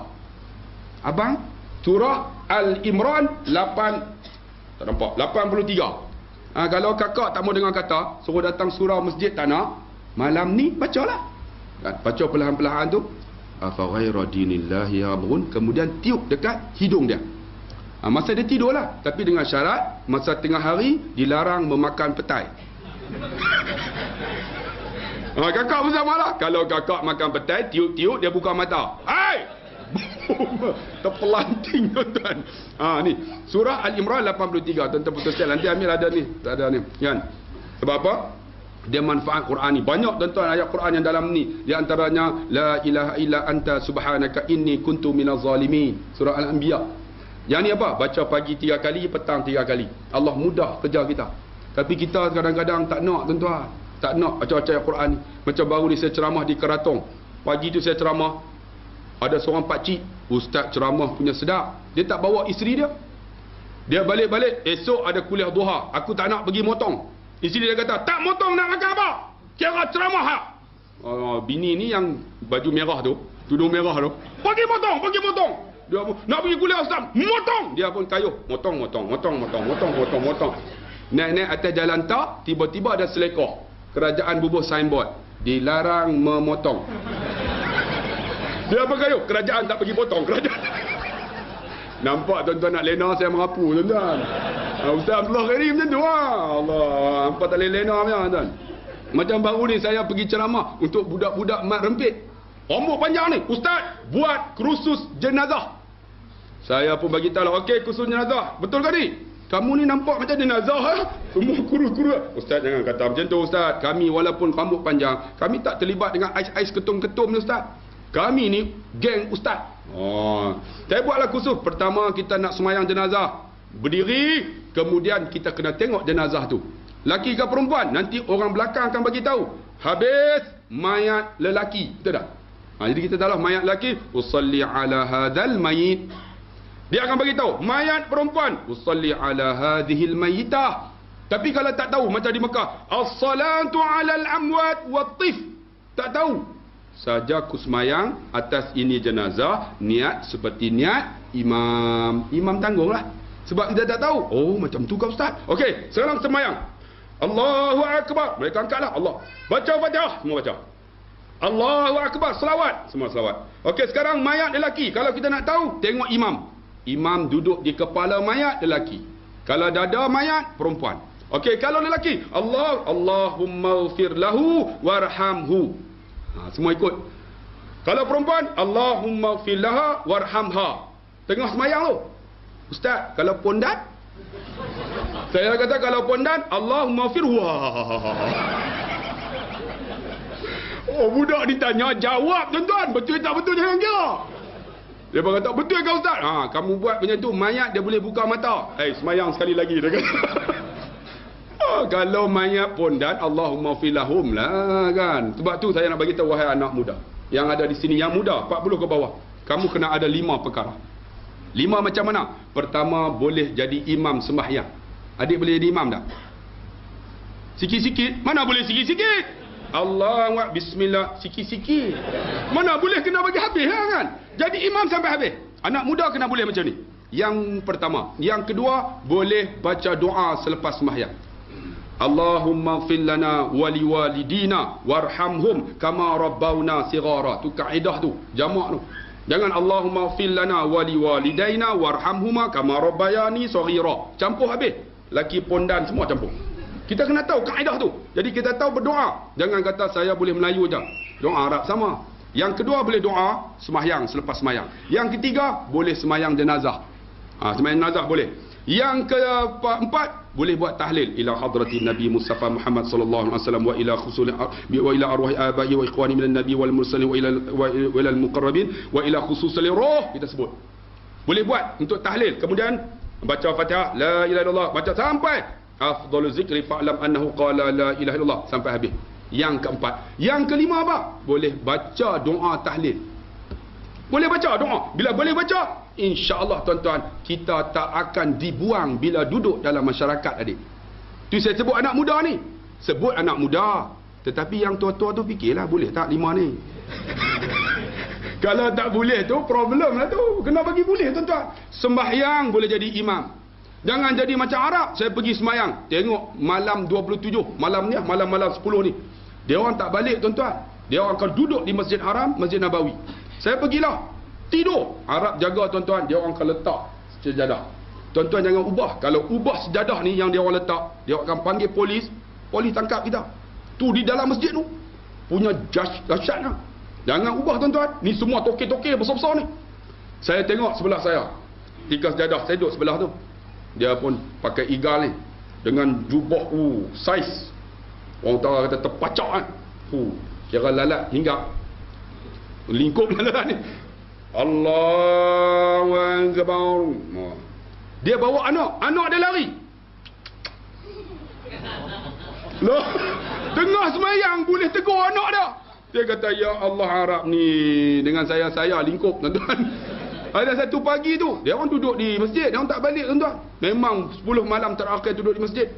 Abang, surah Al-Imran 8 tak nampak 83. Kalau kakak tak mau dengar kata, suruh datang surau masjid tak nak, malam ni bacalah. Baca perlahan-perlahan tu. Afa ghaira dinillahi yabghun, kemudian tiup dekat hidung dia. Masa dia tidur lah, tapi dengan syarat masa tengah hari dilarang memakan petai. Kakak pun sama lah. Kalau kakak makan petai, tiup-tiup dia buka mata. Hai! Terpelanting tuan-tuan. Ni surah Al-Imran 83. Tuan-tuan putus nanti ambil ada ni. Ada ni kan. Sebab apa? Dia manfaat Quran ni. Banyak tuan-tuan ayat Quran yang dalam ni. Di antaranya la ilaha illa anta subhanaka inni kuntu minaz zalimin. Surah Al-Anbiya. Yang ni apa? Baca pagi 3 kali, petang 3 kali. Allah mudah kerja kita. Tapi kita kadang-kadang tak nak tuan-tuan. Tak nak baca-baca ayat Quran ni. Macam baru ni saya ceramah di Keratong. Pagi tu saya ceramah. Ada seorang pakcik, ustaz ceramah punya sedap. Dia tak bawa isteri dia. Dia balik-balik, esok ada kuliah duha. Aku tak nak pergi motong. Isteri dia kata, tak motong nak makan apa? Kira ceramah ha? Bini ni yang baju merah tu, tudung merah tu, pergi motong. Dia pun, nak pergi kuliah ustaz, motong. Dia pun kayuh, motong. Naik-naik atas jalan tak, tiba-tiba ada selekor. Kerajaan bubuh signboard, dilarang memotong. Dia apa kayuh? Kerajaan tak pergi potong. Kerajaan. Nampak tuan-tuan nak lena saya merapu tuan-tuan. Ustaz Abdullah Karim macam tu Allah, hampa tak boleh lena punya tuan. Macam baru ni saya pergi ceramah untuk budak-budak mat rempit. Rambut panjang ni, ustaz buat kursus jenazah. Saya pun bagi tahu lah, okey kursus jenazah. Betul ke ni? Kamu ni nampak macam jenazah semua kurus-kurus. Ustaz jangan kata macam tu ustaz. Kami walaupun rambut panjang, kami tak terlibat dengan ais-ais ketum-ketum ni ustaz. Kami ni geng ustaz. Saya buatlah kursus. Pertama kita nak semayang jenazah. Berdiri, kemudian kita kena tengok jenazah tu. Laki ke perempuan? Nanti orang belakang akan bagi tahu. Habis mayat lelaki. Betul tak? Jadi kita tahu mayat lelaki, usalli ala hadzal mayit. Dia akan bagi tahu mayat perempuan, usalli ala hadhil mayyitah. Tapi kalau tak tahu macam di Mekah, as-salatu ala al-amwat wat-tif. Tak tahu. Saja kusmayang atas ini jenazah, niat seperti niat imam. Imam tanggunglah. Sebab kita tak tahu. Oh, macam tu ke ustaz? Okey, sekarang semayang. Allahu akbar. Mereka angkatlah Allah. Baca Fatihah, semua baca. Allahu akbar, selawat, semua selawat. Okey, sekarang mayat lelaki. Kalau kita nak tahu, tengok imam. Imam duduk di kepala mayat lelaki. Kalau dada mayat perempuan. Okey, kalau lelaki, Allahumma ighfir lahu warhamhu. Semua ikut. Kalau perempuan, Allahumma ighfir laha warhamha. Tengah semayang tu. Ustaz, kalau pondan? Saya kata kalau pondan, Allahumma ighfir budak ditanya, jawab tuan-tuan. Betul tak betul jangan kira. Dia pun kata, betul ke ustaz? Kamu buat macam tu, mayat dia boleh buka mata. Semayang sekali lagi. Dia kata. Kalau mayat pondan, Allahumma filahum lah kan. Sebab tu saya nak bagi tahu wahai anak muda. Yang ada di sini, yang muda, 40 ke bawah. Kamu kena ada 5 perkara. 5 macam mana? Pertama, boleh jadi imam sembahyang. Adik boleh jadi imam tak? Sikit-sikit. Mana boleh sikit-sikit? Allah, bismillah, sikit-sikit. Mana boleh kena bagi habis kan? Jadi imam sampai habis. Anak muda kena boleh macam ni. Yang pertama. Yang kedua, boleh baca doa selepas sembahyang. Allahumma ighfir lana wa liwalidina warhamhum kama rabbawna sighara. Tu kaedah tu, jamak tu. Jangan Allahumma ighfir lana wa liwalidaina warhamhuma kama rabbayani saghira. Campur habis. Laki pondan semua campur. Kita kena tahu kaedah tu. Jadi kita tahu berdoa. Jangan kata saya boleh Melayu je. Doa Arab sama. Yang kedua boleh doa sembahyang selepas sembahyang. Yang ketiga boleh sembahyang jenazah. Sembahyang jenazah boleh. Yang keempat boleh buat tahlil ila hadratin Nabi Mustafa Muhammad sallallahu alaihi wasallam wa ila khusul wa ila arwahi abahi wa ikhwani minan nabi wal mursalin wa ila al muqarrabin wa ila khususil ruh. Kita sebut. Boleh buat untuk tahlil. Kemudian baca Fatihah, la ilaha illallah, baca sampai afdalu zikri fa'lam annahu qala la ilaha illallah sampai habis. Yang keempat. Yang kelima apa? Boleh baca doa tahlil. Boleh baca doa. Bila boleh baca, insya-Allah tuan-tuan, kita tak akan dibuang bila duduk dalam masyarakat adik. Tu saya sebut anak muda ni. Sebut anak muda. Tetapi yang tua-tua tu fikirlah, boleh tak 5 ni? Kalau tak boleh tu problem lah tu. Kena bagi boleh tuan-tuan. Sembahyang boleh jadi imam. Jangan jadi macam Arab. Saya pergi sembahyang, tengok malam 27, malam ni, malam 10 ni, dia orang tak balik tuan-tuan. Dia orang akan duduk di Masjid Haram, Masjid Nabawi. Saya pergilah, tidur. Arab jaga tuan-tuan, dia orang akan letak sejadah. Tuan-tuan jangan ubah. Kalau ubah sejadah ni yang dia orang letak, dia akan panggil polis. Polis tangkap kita. Tu di dalam masjid tu punya dahsyat lah. Jangan ubah tuan-tuan. Ni semua tokek-tokek besar-besar ni. Saya tengok sebelah saya, tiga sejadah, saya duduk sebelah tu. Dia pun pakai igal ni, dengan jubah saiz. Orang tahu kata terpacak kan. Kira lalat hinggap. Lingkup lalat ni. Allahu Akbar. Dia bawa anak dia lari. Loh, tengah semayang boleh tegur anak dia. Dia kata, ya Allah, Arab ni dengan saya lingkup tuan-tuan. Ada satu pagi tu, dia orang duduk di masjid, dia orang tak balik tuan-tuan. Memang 10 malam terakhir duduk di masjid.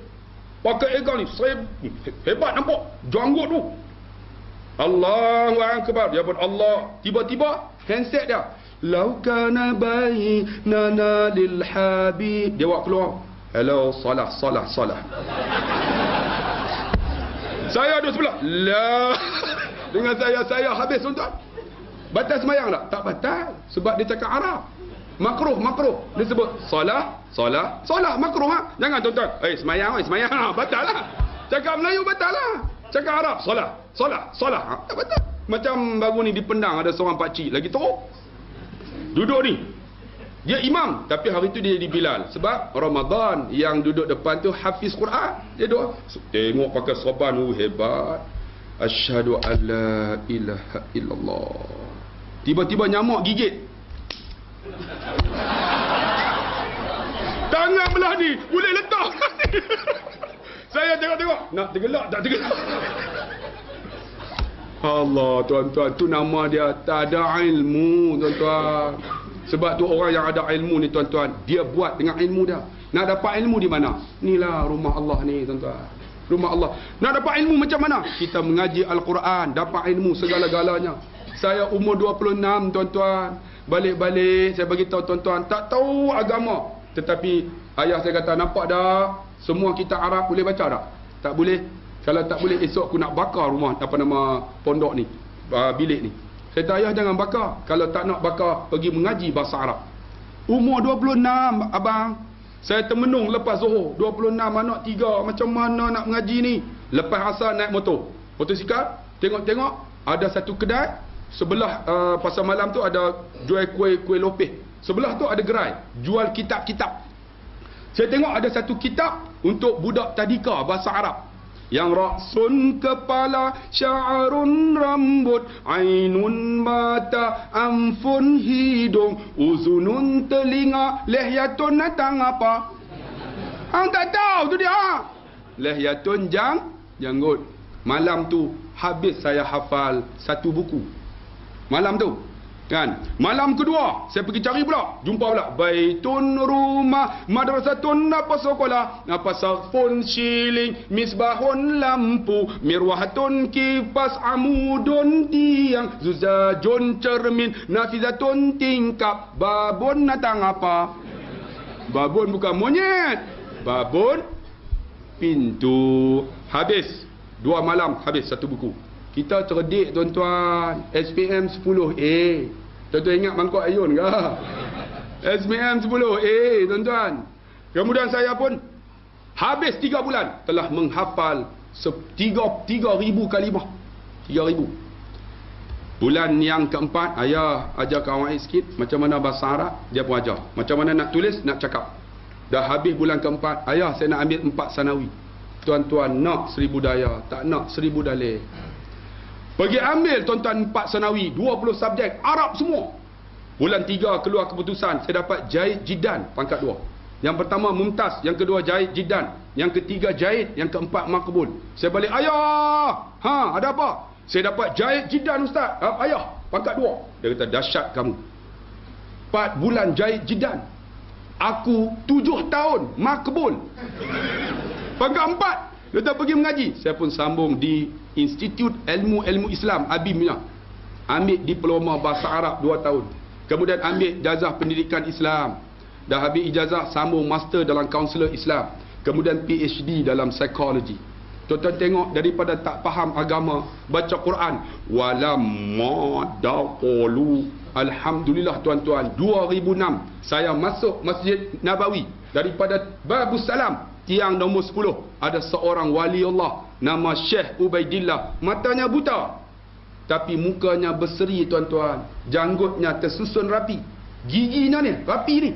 Pakai egal ni, saya hebat nampak, janggut tu. Allahu Akbar. Dia pun Allah. Tiba-tiba handset dia, lau kana bainana lil habib. Dia buat keluar, hello, salah. Saya duduk sebelah. Lah. Dengan saya habis tuan-tuan. Batal semayang tak? Tak batal. Sebab dia cakap Arab. Makruh. Dia sebut salah, makruh ha. Jangan tuan-tuan, semayang. Batal lah. Cakap Melayu batal lah. Cakap Arab, salah. Tak batal. Macam baru ni di Pendang ada seorang pakcik lagi teruk. Duduk ni. Dia imam, tapi hari tu dia jadi Bilal. Sebab Ramadan yang duduk depan tu hafiz Quran. Dia doa. Tengok pakai serban hebat. Asyhadu an la ilaha illallah. Tiba-tiba nyamuk gigit. Tangan belah ni boleh letak. Saya tengok. Nak tergelak tak tergelak. Allah tuan-tuan, tu nama dia tak ada ilmu tuan-tuan. Sebab tu orang yang ada ilmu ni tuan-tuan, dia buat dengan ilmu dia. Nak dapat ilmu di mana? Inilah rumah Allah ni tuan-tuan. Rumah Allah. Nak dapat ilmu macam mana? Kita mengaji Al-Quran, dapat ilmu segala-galanya. Saya umur 26 tuan-tuan. Balik-balik saya bagi tahu tuan-tuan, tak tahu agama. Tetapi ayah saya kata, nampak tak? Semua kitab Arab boleh baca tak? Tak boleh. Kalau tak boleh, esok aku nak bakar rumah, apa nama pondok ni, bilik ni. Saya kata, ayah jangan bakar. Kalau tak nak bakar, pergi mengaji bahasa Arab. Umur 26 abang. Saya termenung lepas Zuhur. 26 anak 3. Macam mana nak mengaji ni? Lepas asar naik motosikal. Tengok-tengok. Ada satu kedai. Sebelah pasar malam tu ada jual kuih lopeh. Sebelah tu ada gerai. Jual kitab-kitab. Saya tengok ada satu kitab untuk budak tadika bahasa Arab. Yang raksun kepala, sya'arun rambut, ainun mata, amfun hidung, uzunun telinga, lehyatun natang apa? Hang tak tahu tu dia. Lehyatun janggut. Malam tu habis saya hafal satu buku. Malam tu. Kan? Malam kedua saya pergi cari pula, jumpa pula baitun rumah, madrasatun apa sekolah, apa sarfun shilling, misbahun lampu, mirwahatun kipas, amudun tiang, zuzajun cermin, nafizatun tingkap, babun natang apa? Babun bukan monyet, babun pintu. Habis 2 malam habis satu buku. Kita cerdik tuan-tuan. SPM 10A. Tuan-tuan ingat Mangkok Ayun ke? SPM 10A tuan-tuan. Kemudian saya pun habis 3 bulan telah menghafal 3,000 kalimah. 3,000. Bulan yang keempat, ayah ajar kawan sikit macam mana bahasa Arab, dia pun ajar. Macam mana nak tulis, nak cakap. Dah habis bulan keempat, ayah saya nak ambil 4 sanawi. Tuan-tuan nak 1000 daya, tak nak 1000 dalil. Pergi ambil tuan-tuan 4 sanawi, 20 subjek, Arab semua. Bulan 3 keluar keputusan, saya dapat Jahid Jiddan, pangkat 2. Yang pertama Mumtaz, yang kedua Jahid Jiddan, yang ketiga Jahid, yang keempat Makbul. Saya balik, ayah, ada apa? Saya dapat Jahid Jiddan ustaz. Ayah, pangkat 2. Dia kata, dahsyat kamu. 4 bulan jahit jidan. Aku 7 tahun makbul. Pangkat 4 dia tak pergi mengaji. Saya pun sambung di Institut Ilmu Islam ABIM-nya. Ambil diploma bahasa Arab 2 tahun. Kemudian ambil ijazah pendidikan Islam. Dah habis ijazah, sambung master dalam kaunselor Islam. Kemudian PhD dalam psikologi. Tuan-tuan tengok, daripada tak faham agama, baca Quran. Walamma daqalu. Alhamdulillah tuan-tuan, 2006 saya masuk Masjid Nabawi. Daripada Babus Salam, tiang nombor 10, ada seorang wali Allah nama Syekh Ubaidillah. Matanya buta, tapi mukanya berseri tuan-tuan. Janggutnya tersusun rapi. Giginya ni rapi ni.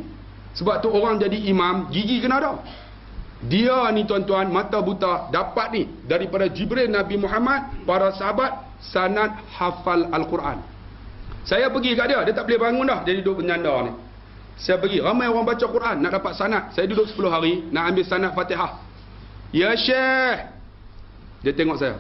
Sebab tu orang jadi imam, gigi kena ada. Dia ni tuan-tuan, mata buta, dapat ni daripada Jibril Nabi Muhammad, para sahabat, sanad hafal Al-Quran. Saya pergi kat dia, dia tak boleh bangun dah, jadi duduk penyanda ni. Saya pergi, ramai orang baca Quran, nak dapat sanad. Saya duduk 10 hari, nak ambil sanad Fatihah. Ya Syekh, dia tengok saya.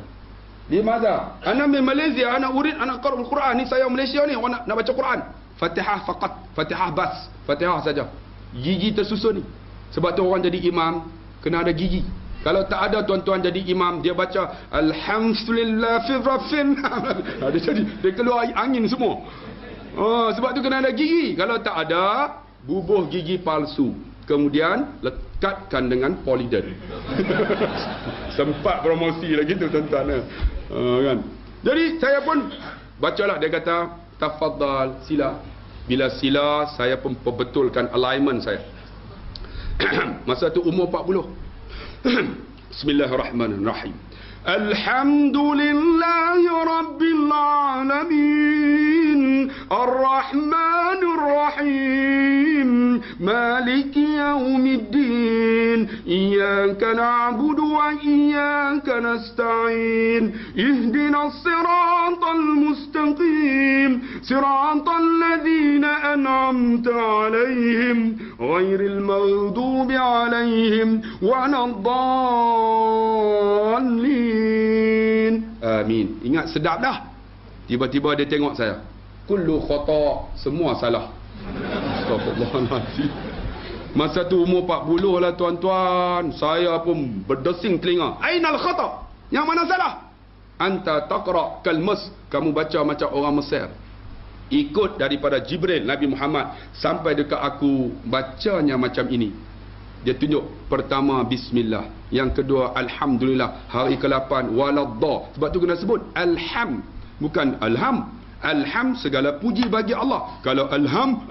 Di mana? Anak min Malaysia, anak urid, anak qara'ul Quran. Ni saya Malaysia ni, orang nak baca Quran. Fatihah faqat, Fatihah bas, Fatihah saja. Gigi tersusun ni. Sebab tu orang jadi imam kena ada gigi. Kalau tak ada tuan-tuan jadi imam, dia baca Alhamdulillah fi rafin. Dia jadi, dia keluar angin semua. Sebab tu kena ada gigi. Kalau tak ada, bubuh gigi palsu. Kemudian lekatkan dengan Polident. Sempat promosi lagi tu tuan-tuan. Kan? Jadi saya pun bacalah, dia kata tafadhal, sila. Bila sila, saya pun perbetulkan alignment saya. Masa tu umur 40. Bismillahirrahmanirrahim. Alhamdulillahi Rabbil Alamin, Ar-Rahmanir Rahim, Maliki Yawmiddin, Iyyaka na'budu wa iyyaka nasta'in, Ihdinas siratal mustaqim, Siratal ladzina an'amta 'alaihim, Ghairil maghdubi 'alaihim waladdallin. Amin. Ingat, sedap dah. Tiba-tiba dia tengok saya. Kullu khata', semua salah. Astagfirullahaladzim. Masa tu umur 40 lah tuan-tuan. Saya pun berdesing telinga. Ainal khata'? Yang mana salah? Anta taqra' kalmas. Kamu baca macam orang Mesir. Ikut daripada Jibril Nabi Muhammad sampai dekat aku, bacanya macam ini. Dia tunjuk, pertama bismillah, yang kedua alhamdulillah, hari ke-8 waladdah. Sebab tu kena sebut alham, bukan alham. Alham segala puji bagi Allah. Kalau alham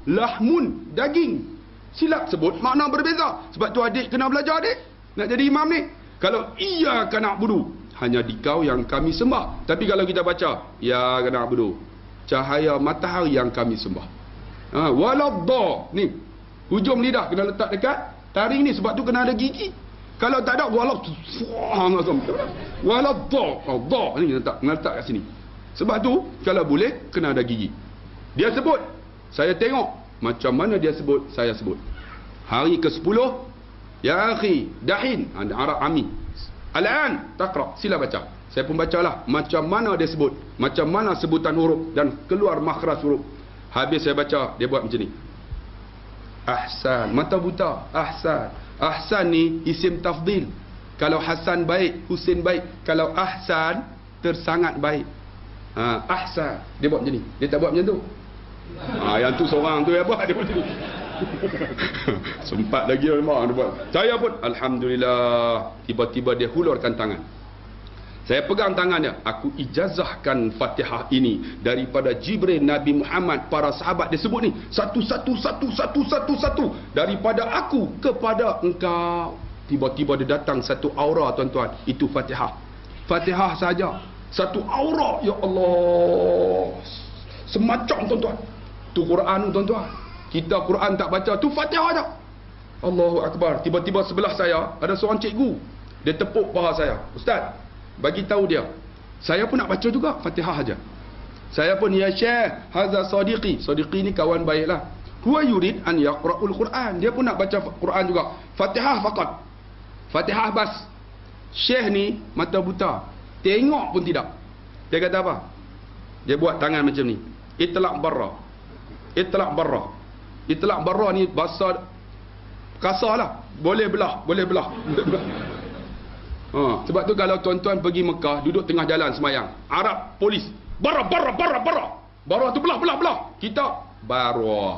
lahmun, daging. Silap sebut, makna berbeza. Sebab tu adik kena belajar, adik nak jadi imam ni. Kalau iyyaka na'budu, hanya dikau yang kami sembah. Tapi kalau kita baca iyyaka na'budu, cahaya matahari yang kami sembah. Waladdah ni, hujung lidah kena letak dekat taring ni. Sebab tu kena ada gigi. Kalau tak ada, waladdah ni kena letak kat sini. Sebab tu kalau boleh kena ada gigi. Dia sebut, saya tengok macam mana dia sebut, saya sebut. Hari ke-10, ya akhi dahin, Arab Ami, al-an taqra, sila baca. Saya pun bacalah macam mana dia sebut, macam mana sebutan huruf dan keluar makhraj huruf. Habis saya baca, dia buat macam ni. Ahsan, mata buta, ahsan. Ahsan ni isim tafdil. Kalau Hasan baik, Husin baik. Kalau ahsan, tersangat baik. Ahsan, dia buat macam ni. Dia tak buat macam tu. Yang tu seorang tu yang buat, dia buat macam ni. Sempat lagi memang dia buat. Saya pun alhamdulillah, tiba-tiba dia hulurkan tangan. Saya pegang tangannya, aku ijazahkan Fatihah ini daripada Jibril Nabi Muhammad, para sahabat dia sebut ni, satu daripada aku kepada engkau. Tiba-tiba dia datang satu aura tuan-tuan, itu Fatihah. Fatihah saja, satu aura, ya Allah. Semacam tuan-tuan. Tu Quran tuan-tuan. Kita Quran tak baca, tu Fatihah aja. Allahu Akbar. Tiba-tiba sebelah saya ada seorang cikgu. Dia tepuk paha saya. Ustaz, bagi tahu dia, saya pun nak baca juga Fatihah aja. Saya pun, ya Syekh, hadza sadiqi. Sadiqi ni kawan baiklah. Huwa yurid an yaqra'ul Quran. Dia pun nak baca Quran juga. Fatihah faqat. Fatihah bas. Syekh ni mata buta, tengok pun tidak. Dia kata apa? Dia buat tangan macam ni. Itlaq barra. Itlaq barrah. Itlaq barrah ni bahasa kasar lah. Boleh belah. Sebab tu kalau tuan-tuan pergi Mekah, duduk tengah jalan semayang, Arab, polis, barrah. Barrah tu belah. Kita barrah.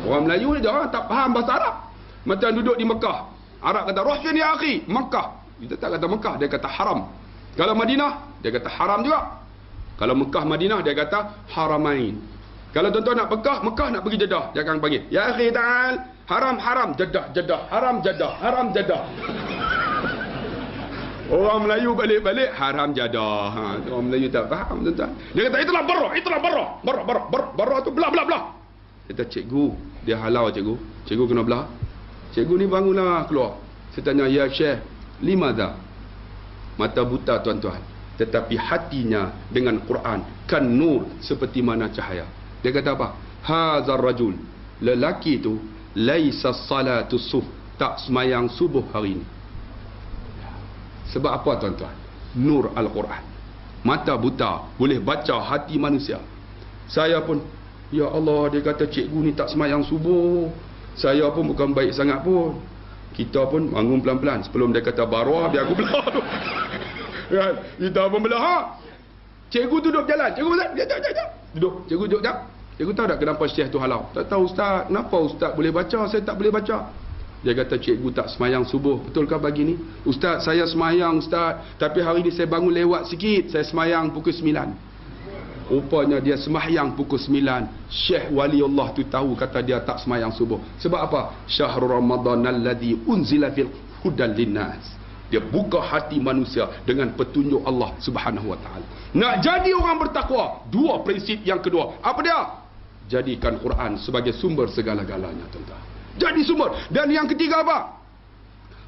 Orang Melayu ni dia orang tak faham bahasa Arab. Macam duduk di Mekah, Arab kata rohfin ya akhi, Mekah. Kita tak kata Mekah, dia kata haram. Kalau Madinah, dia kata haram juga. Kalau Mekah, Madinah, dia kata haramain. Kalau tuan-tuan nak Mekah nak pergi Jeddah, dia akan panggil ya akhi ta'al, haram, Jeddah, haram, Jeddah. Orang Melayu balik haram Jeddah. Orang Melayu tak faham, tuan-tuan. Dia kata itulah barrah tu belah. Kata cikgu, dia halau cikgu kena belah. Cikgu ni bangunlah keluar. Saya tanya, ya Syekh, limadha? Mata buta tuan-tuan, tetapi hatinya dengan Quran kan nur, seperti mana cahaya. Dia kata apa? Hazar rajul, lelaki tu laisa salatu subuh, tak semayang subuh hari ini. Sebab apa tuan-tuan? Nur Al-Quran. Mata buta boleh baca hati manusia. Saya pun, ya Allah, dia kata cikgu ni tak semayang subuh. Saya pun bukan baik sangat pun. Kita pun bangun pelan-pelan. Sebelum dia kata barwah, biar aku belah. Kan? Kita pun belah. Cikgu duduk jalan. Cikgu duduk. Cikgu duduk jap. Cikgu tahu tak kenapa Syekh tu halau? Tak tahu Ustaz. Kenapa Ustaz boleh baca? Saya tak boleh baca. Dia kata cikgu tak semayang subuh. Betulkah pagi ni? Ustaz, saya semayang Ustaz. Tapi hari ni saya bangun lewat sikit. Saya semayang pukul 9. Rupanya dia semayang pukul 9. Syekh Waliullah tu tahu, kata dia tak semayang subuh. Sebab apa? Syahrul Ramadan alladhi unzila fil hudan linnas. Dia buka hati manusia dengan petunjuk Allah Subhanahu wa taala. Nak jadi orang bertakwa, dua prinsip yang kedua. Apa dia? Jadikan Quran sebagai sumber segala-galanya, tuan-tuan. Jadi sumber. Dan yang ketiga apa?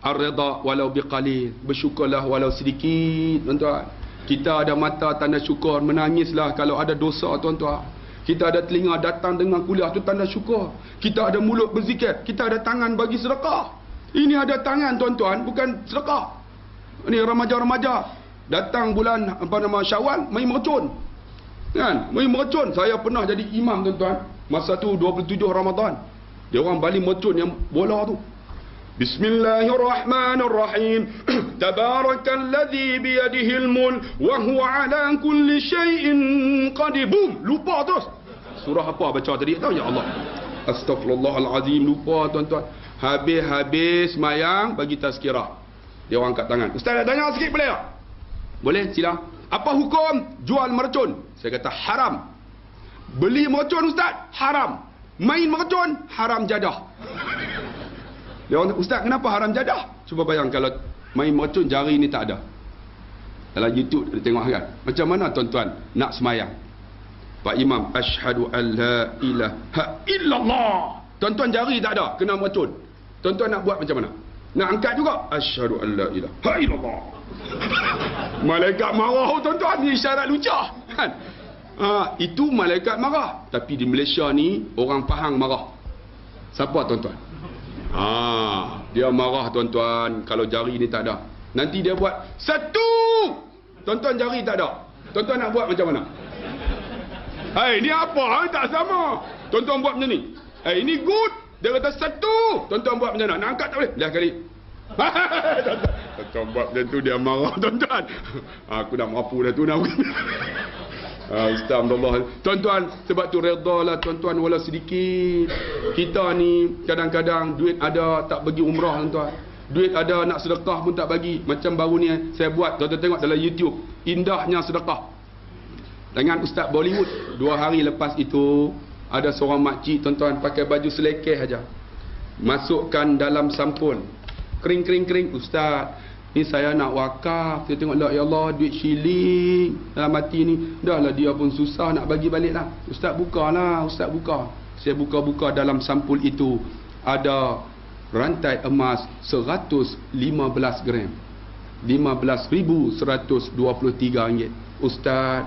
Ar-ridha walau biqalil. Bersyukurlah walau sedikit, tuan-tuan. Kita ada mata tanda syukur, menangislah kalau ada dosa, tuan-tuan. Kita ada telinga datang dengan kuliah, tu tanda syukur. Kita ada mulut berzikir, kita ada tangan bagi sedekah. Ini ada tangan, tuan-tuan, bukan sedekah. Ini remaja-remaja datang bulan Syawal main mercun. Kan? Main mercun. Saya pernah jadi imam, tuan-tuan. Masa tu 27 Ramadan. Dia orang balik mercun yang bola tu. Bismillahirrahmanirrahim. Tabarakalladzi biyadihil mulk wa huwa ala kulli syai'in qadir. Boom, lupa terus. Surah apa baca tadi? Tahu ya Allah. Astaghfirullahalazim, lupa, tuan-tuan. Habis semayang bagi tazkirah. Dia orang angkat tangan. Ustaz nak tanya sikit boleh tak? Boleh, sila. Apa hukum jual mercun? Saya kata haram. Beli mercun Ustaz, haram. Main mercun, haram jadah. Dia orang, Ustaz kenapa haram jadah? Cuba bayang kalau main mercun jari ni tak ada. Dalam YouTube dia tengok kan. Macam mana tuan-tuan nak semayang? Pak Imam, asyhadu an la ilaha illallah. Tuan-tuan jari tak ada, kena mercun. Tuan-tuan nak buat macam mana? Nak angkat juga, asyhadu an la ilaha illallah. Malaikat marah, tuan-tuan, ni isyarat lucah kan? Itu malaikat marah. Tapi di Malaysia ni orang Pahang marah. Siapa tuan-tuan? Dia marah, tuan-tuan, kalau jari ni tak ada. Nanti dia buat satu, tuan-tuan jari tak ada. Tuan-tuan nak buat macam mana? Ni apa? Tak sama. Tuan-tuan buat macam ni. Ini good. Dia kata satu. Tuan-tuan buat macam mana? Nak angkat tak boleh? Lihat kali. Tuan-tuan buat macam tu, dia marah, tuan-tuan. Aku dah mampu dah tu nak. Astagfirullah. Tuan-tuan, sebab tu redalah tuan-tuan walau sedikit. Kita ni kadang-kadang duit ada tak pergi umrah, tuan-tuan. Duit ada nak sedekah pun tak bagi. Macam baru ni saya buat, tuan-tuan tengok dalam YouTube. Indahnya sedekah. Dengan Ustaz Bollywood. 2 hari lepas itu ada seorang makcik, tuan-tuan, pakai baju selekeh aja. Masukkan dalam sampul. Kering. Ustaz, ni saya nak wakaf. Saya tengok, ya Allah, duit shilling dalam hati ni. Dah lah dia pun susah nak bagi balik lah. Ustaz bukalah, Ustaz buka. Saya buka-buka dalam sampul itu. Ada rantai emas 115 gram. 15,123 ringgit. Ustaz,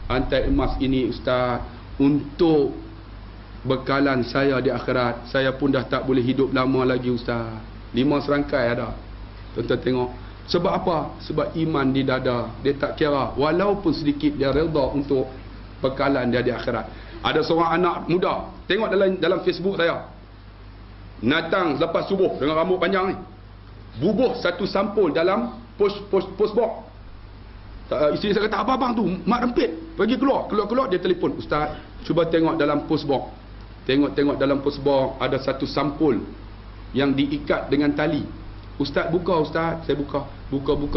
rantai emas ini Ustaz untuk bekalan saya di akhirat. Saya pun dah tak boleh hidup lama lagi Ustaz. 5 serangkai ada. Tuan-tuan tengok. Sebab apa? Sebab iman di dada. Dia tak kira. Walaupun sedikit dia redha untuk bekalan dia di akhirat. Ada seorang anak muda. tengok dalam Facebook saya. Natang lepas subuh dengan rambut panjang ni. Bubuh satu sampul dalam post box. Isteri saya kata, abang tu mak rempit, pergi keluar dia telefon, ustaz, cuba tengok dalam post box. Tengok dalam post box ada satu sampul yang diikat dengan tali. Ustaz buka, ustaz. Saya buka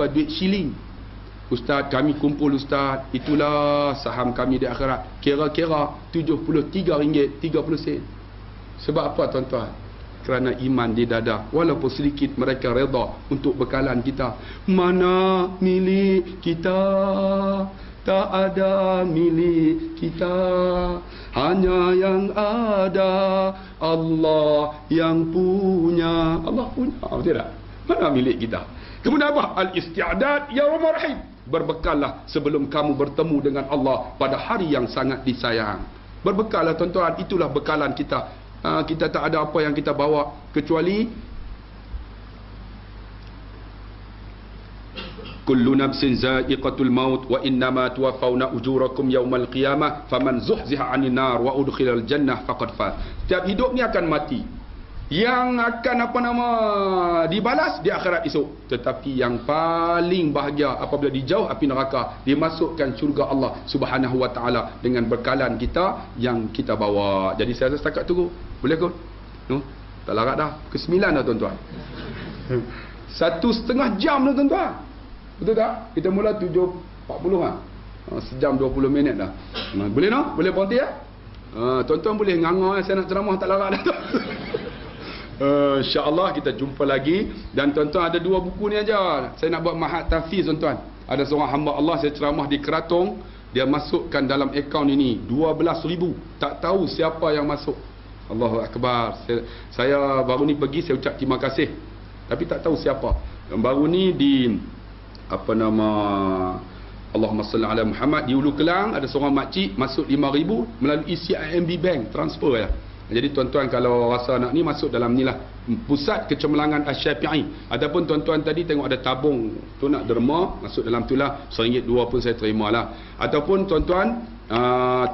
duit shilling. Ustaz, kami kumpul, ustaz, itulah saham kami di akhirat, kira-kira RM73.30. Sebab apa, tuan-tuan? Kerana iman di dada. Walaupun sedikit mereka redha untuk bekalan kita. Mana milik kita, tak ada milik kita, hanya yang ada Allah yang punya. Allah punya, betul tak? Mana milik kita? Kemudian apa? Al-isti'adad yaumur rahim. Berbekallah sebelum kamu bertemu dengan Allah pada hari yang sangat disayang. Berbekallah, tuan-tuan, itulah bekalan kita. Kita tak ada apa yang kita bawa kecuali kullu nafsin za'iqatul maut wa innama tuwaffawna ujurakum yaumal qiyamah faman zuhziha 'anil nar wa udkhilal jannah faqad faz. Setiap hidup ni akan mati. Yang akan dibalas di akhirat esok. Tetapi yang paling bahagia apabila dijauh api neraka, dimasukkan syurga Allah Subhanahu wa taala dengan bekalan kita yang kita bawa. Jadi saya rasa setakat tu boleh kot? No? Tak larat dah. Ke-9 dah, tuan-tuan. 1,5 jam dah, tuan-tuan. Betul tak? Kita mula 7.40 lah. Sejam 20 minit dah. Boleh no? Boleh berhenti ya? Tuan-tuan boleh nganga, saya nak ceramah tak larat dah. InsyaAllah kita jumpa lagi. Dan tuan-tuan, ada 2 buku ni aja. Saya nak buat mahat tahfiz, tuan-tuan. Ada seorang hamba Allah, saya ceramah di Keratong, dia masukkan dalam akaun ini 12,000. Tak tahu siapa yang masuk. Allahu Akbar. Saya baru ni pergi, saya ucap terima kasih, tapi tak tahu siapa. Yang baru ni di Allahumma salli ala Muhammad, di Ulu Kelang ada seorang makcik masuk 5,000 melalui CIMB Bank transfer ya. Jadi tuan-tuan kalau rasa nak ni, masuk dalam ni lah, Pusat Kecemerlangan Asy-Syafi'i. Ataupun tuan-tuan tadi tengok ada tabung tu nak derma, masuk dalam tu lah, RM1, RM2 pun saya terima lah. Ataupun tuan-tuan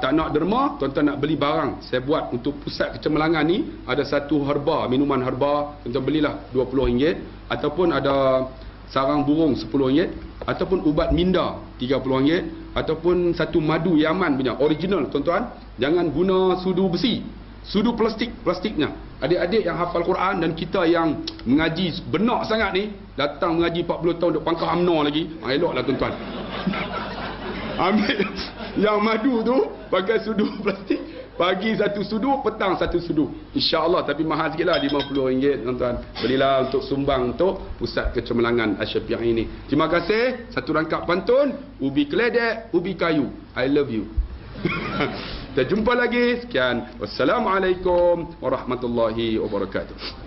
tak nak derma, tuan-tuan nak beli barang, saya buat untuk Pusat Kecemerlangan ni, ada satu herba, minuman herba, tuan-tuan belilah RM20. Ataupun ada sarang burung RM10. Ataupun ubat minda RM30. Ataupun satu madu Yaman punya original, tuan-tuan. Jangan guna sudu besi, sudu plastiknya. Adik-adik yang hafal Quran dan kita yang mengaji benak sangat ni, datang mengaji 40 tahun duk pangkah UMNO lagi, eloklah tuan-tuan. Ambil yang madu tu, pakai sudu plastik, pagi satu sudu, petang satu sudu, insya-Allah. Tapi mahal sikit lah, RM50 tuan-tuan. Belilah untuk sumbang untuk Pusat Kecemerlangan Asy-Syafi'i ini. Terima kasih. Satu rangkap pantun, ubi keledek, ubi kayu, I love you. Kita jumpa lagi. Sekian. Wassalamualaikum warahmatullahi wabarakatuh.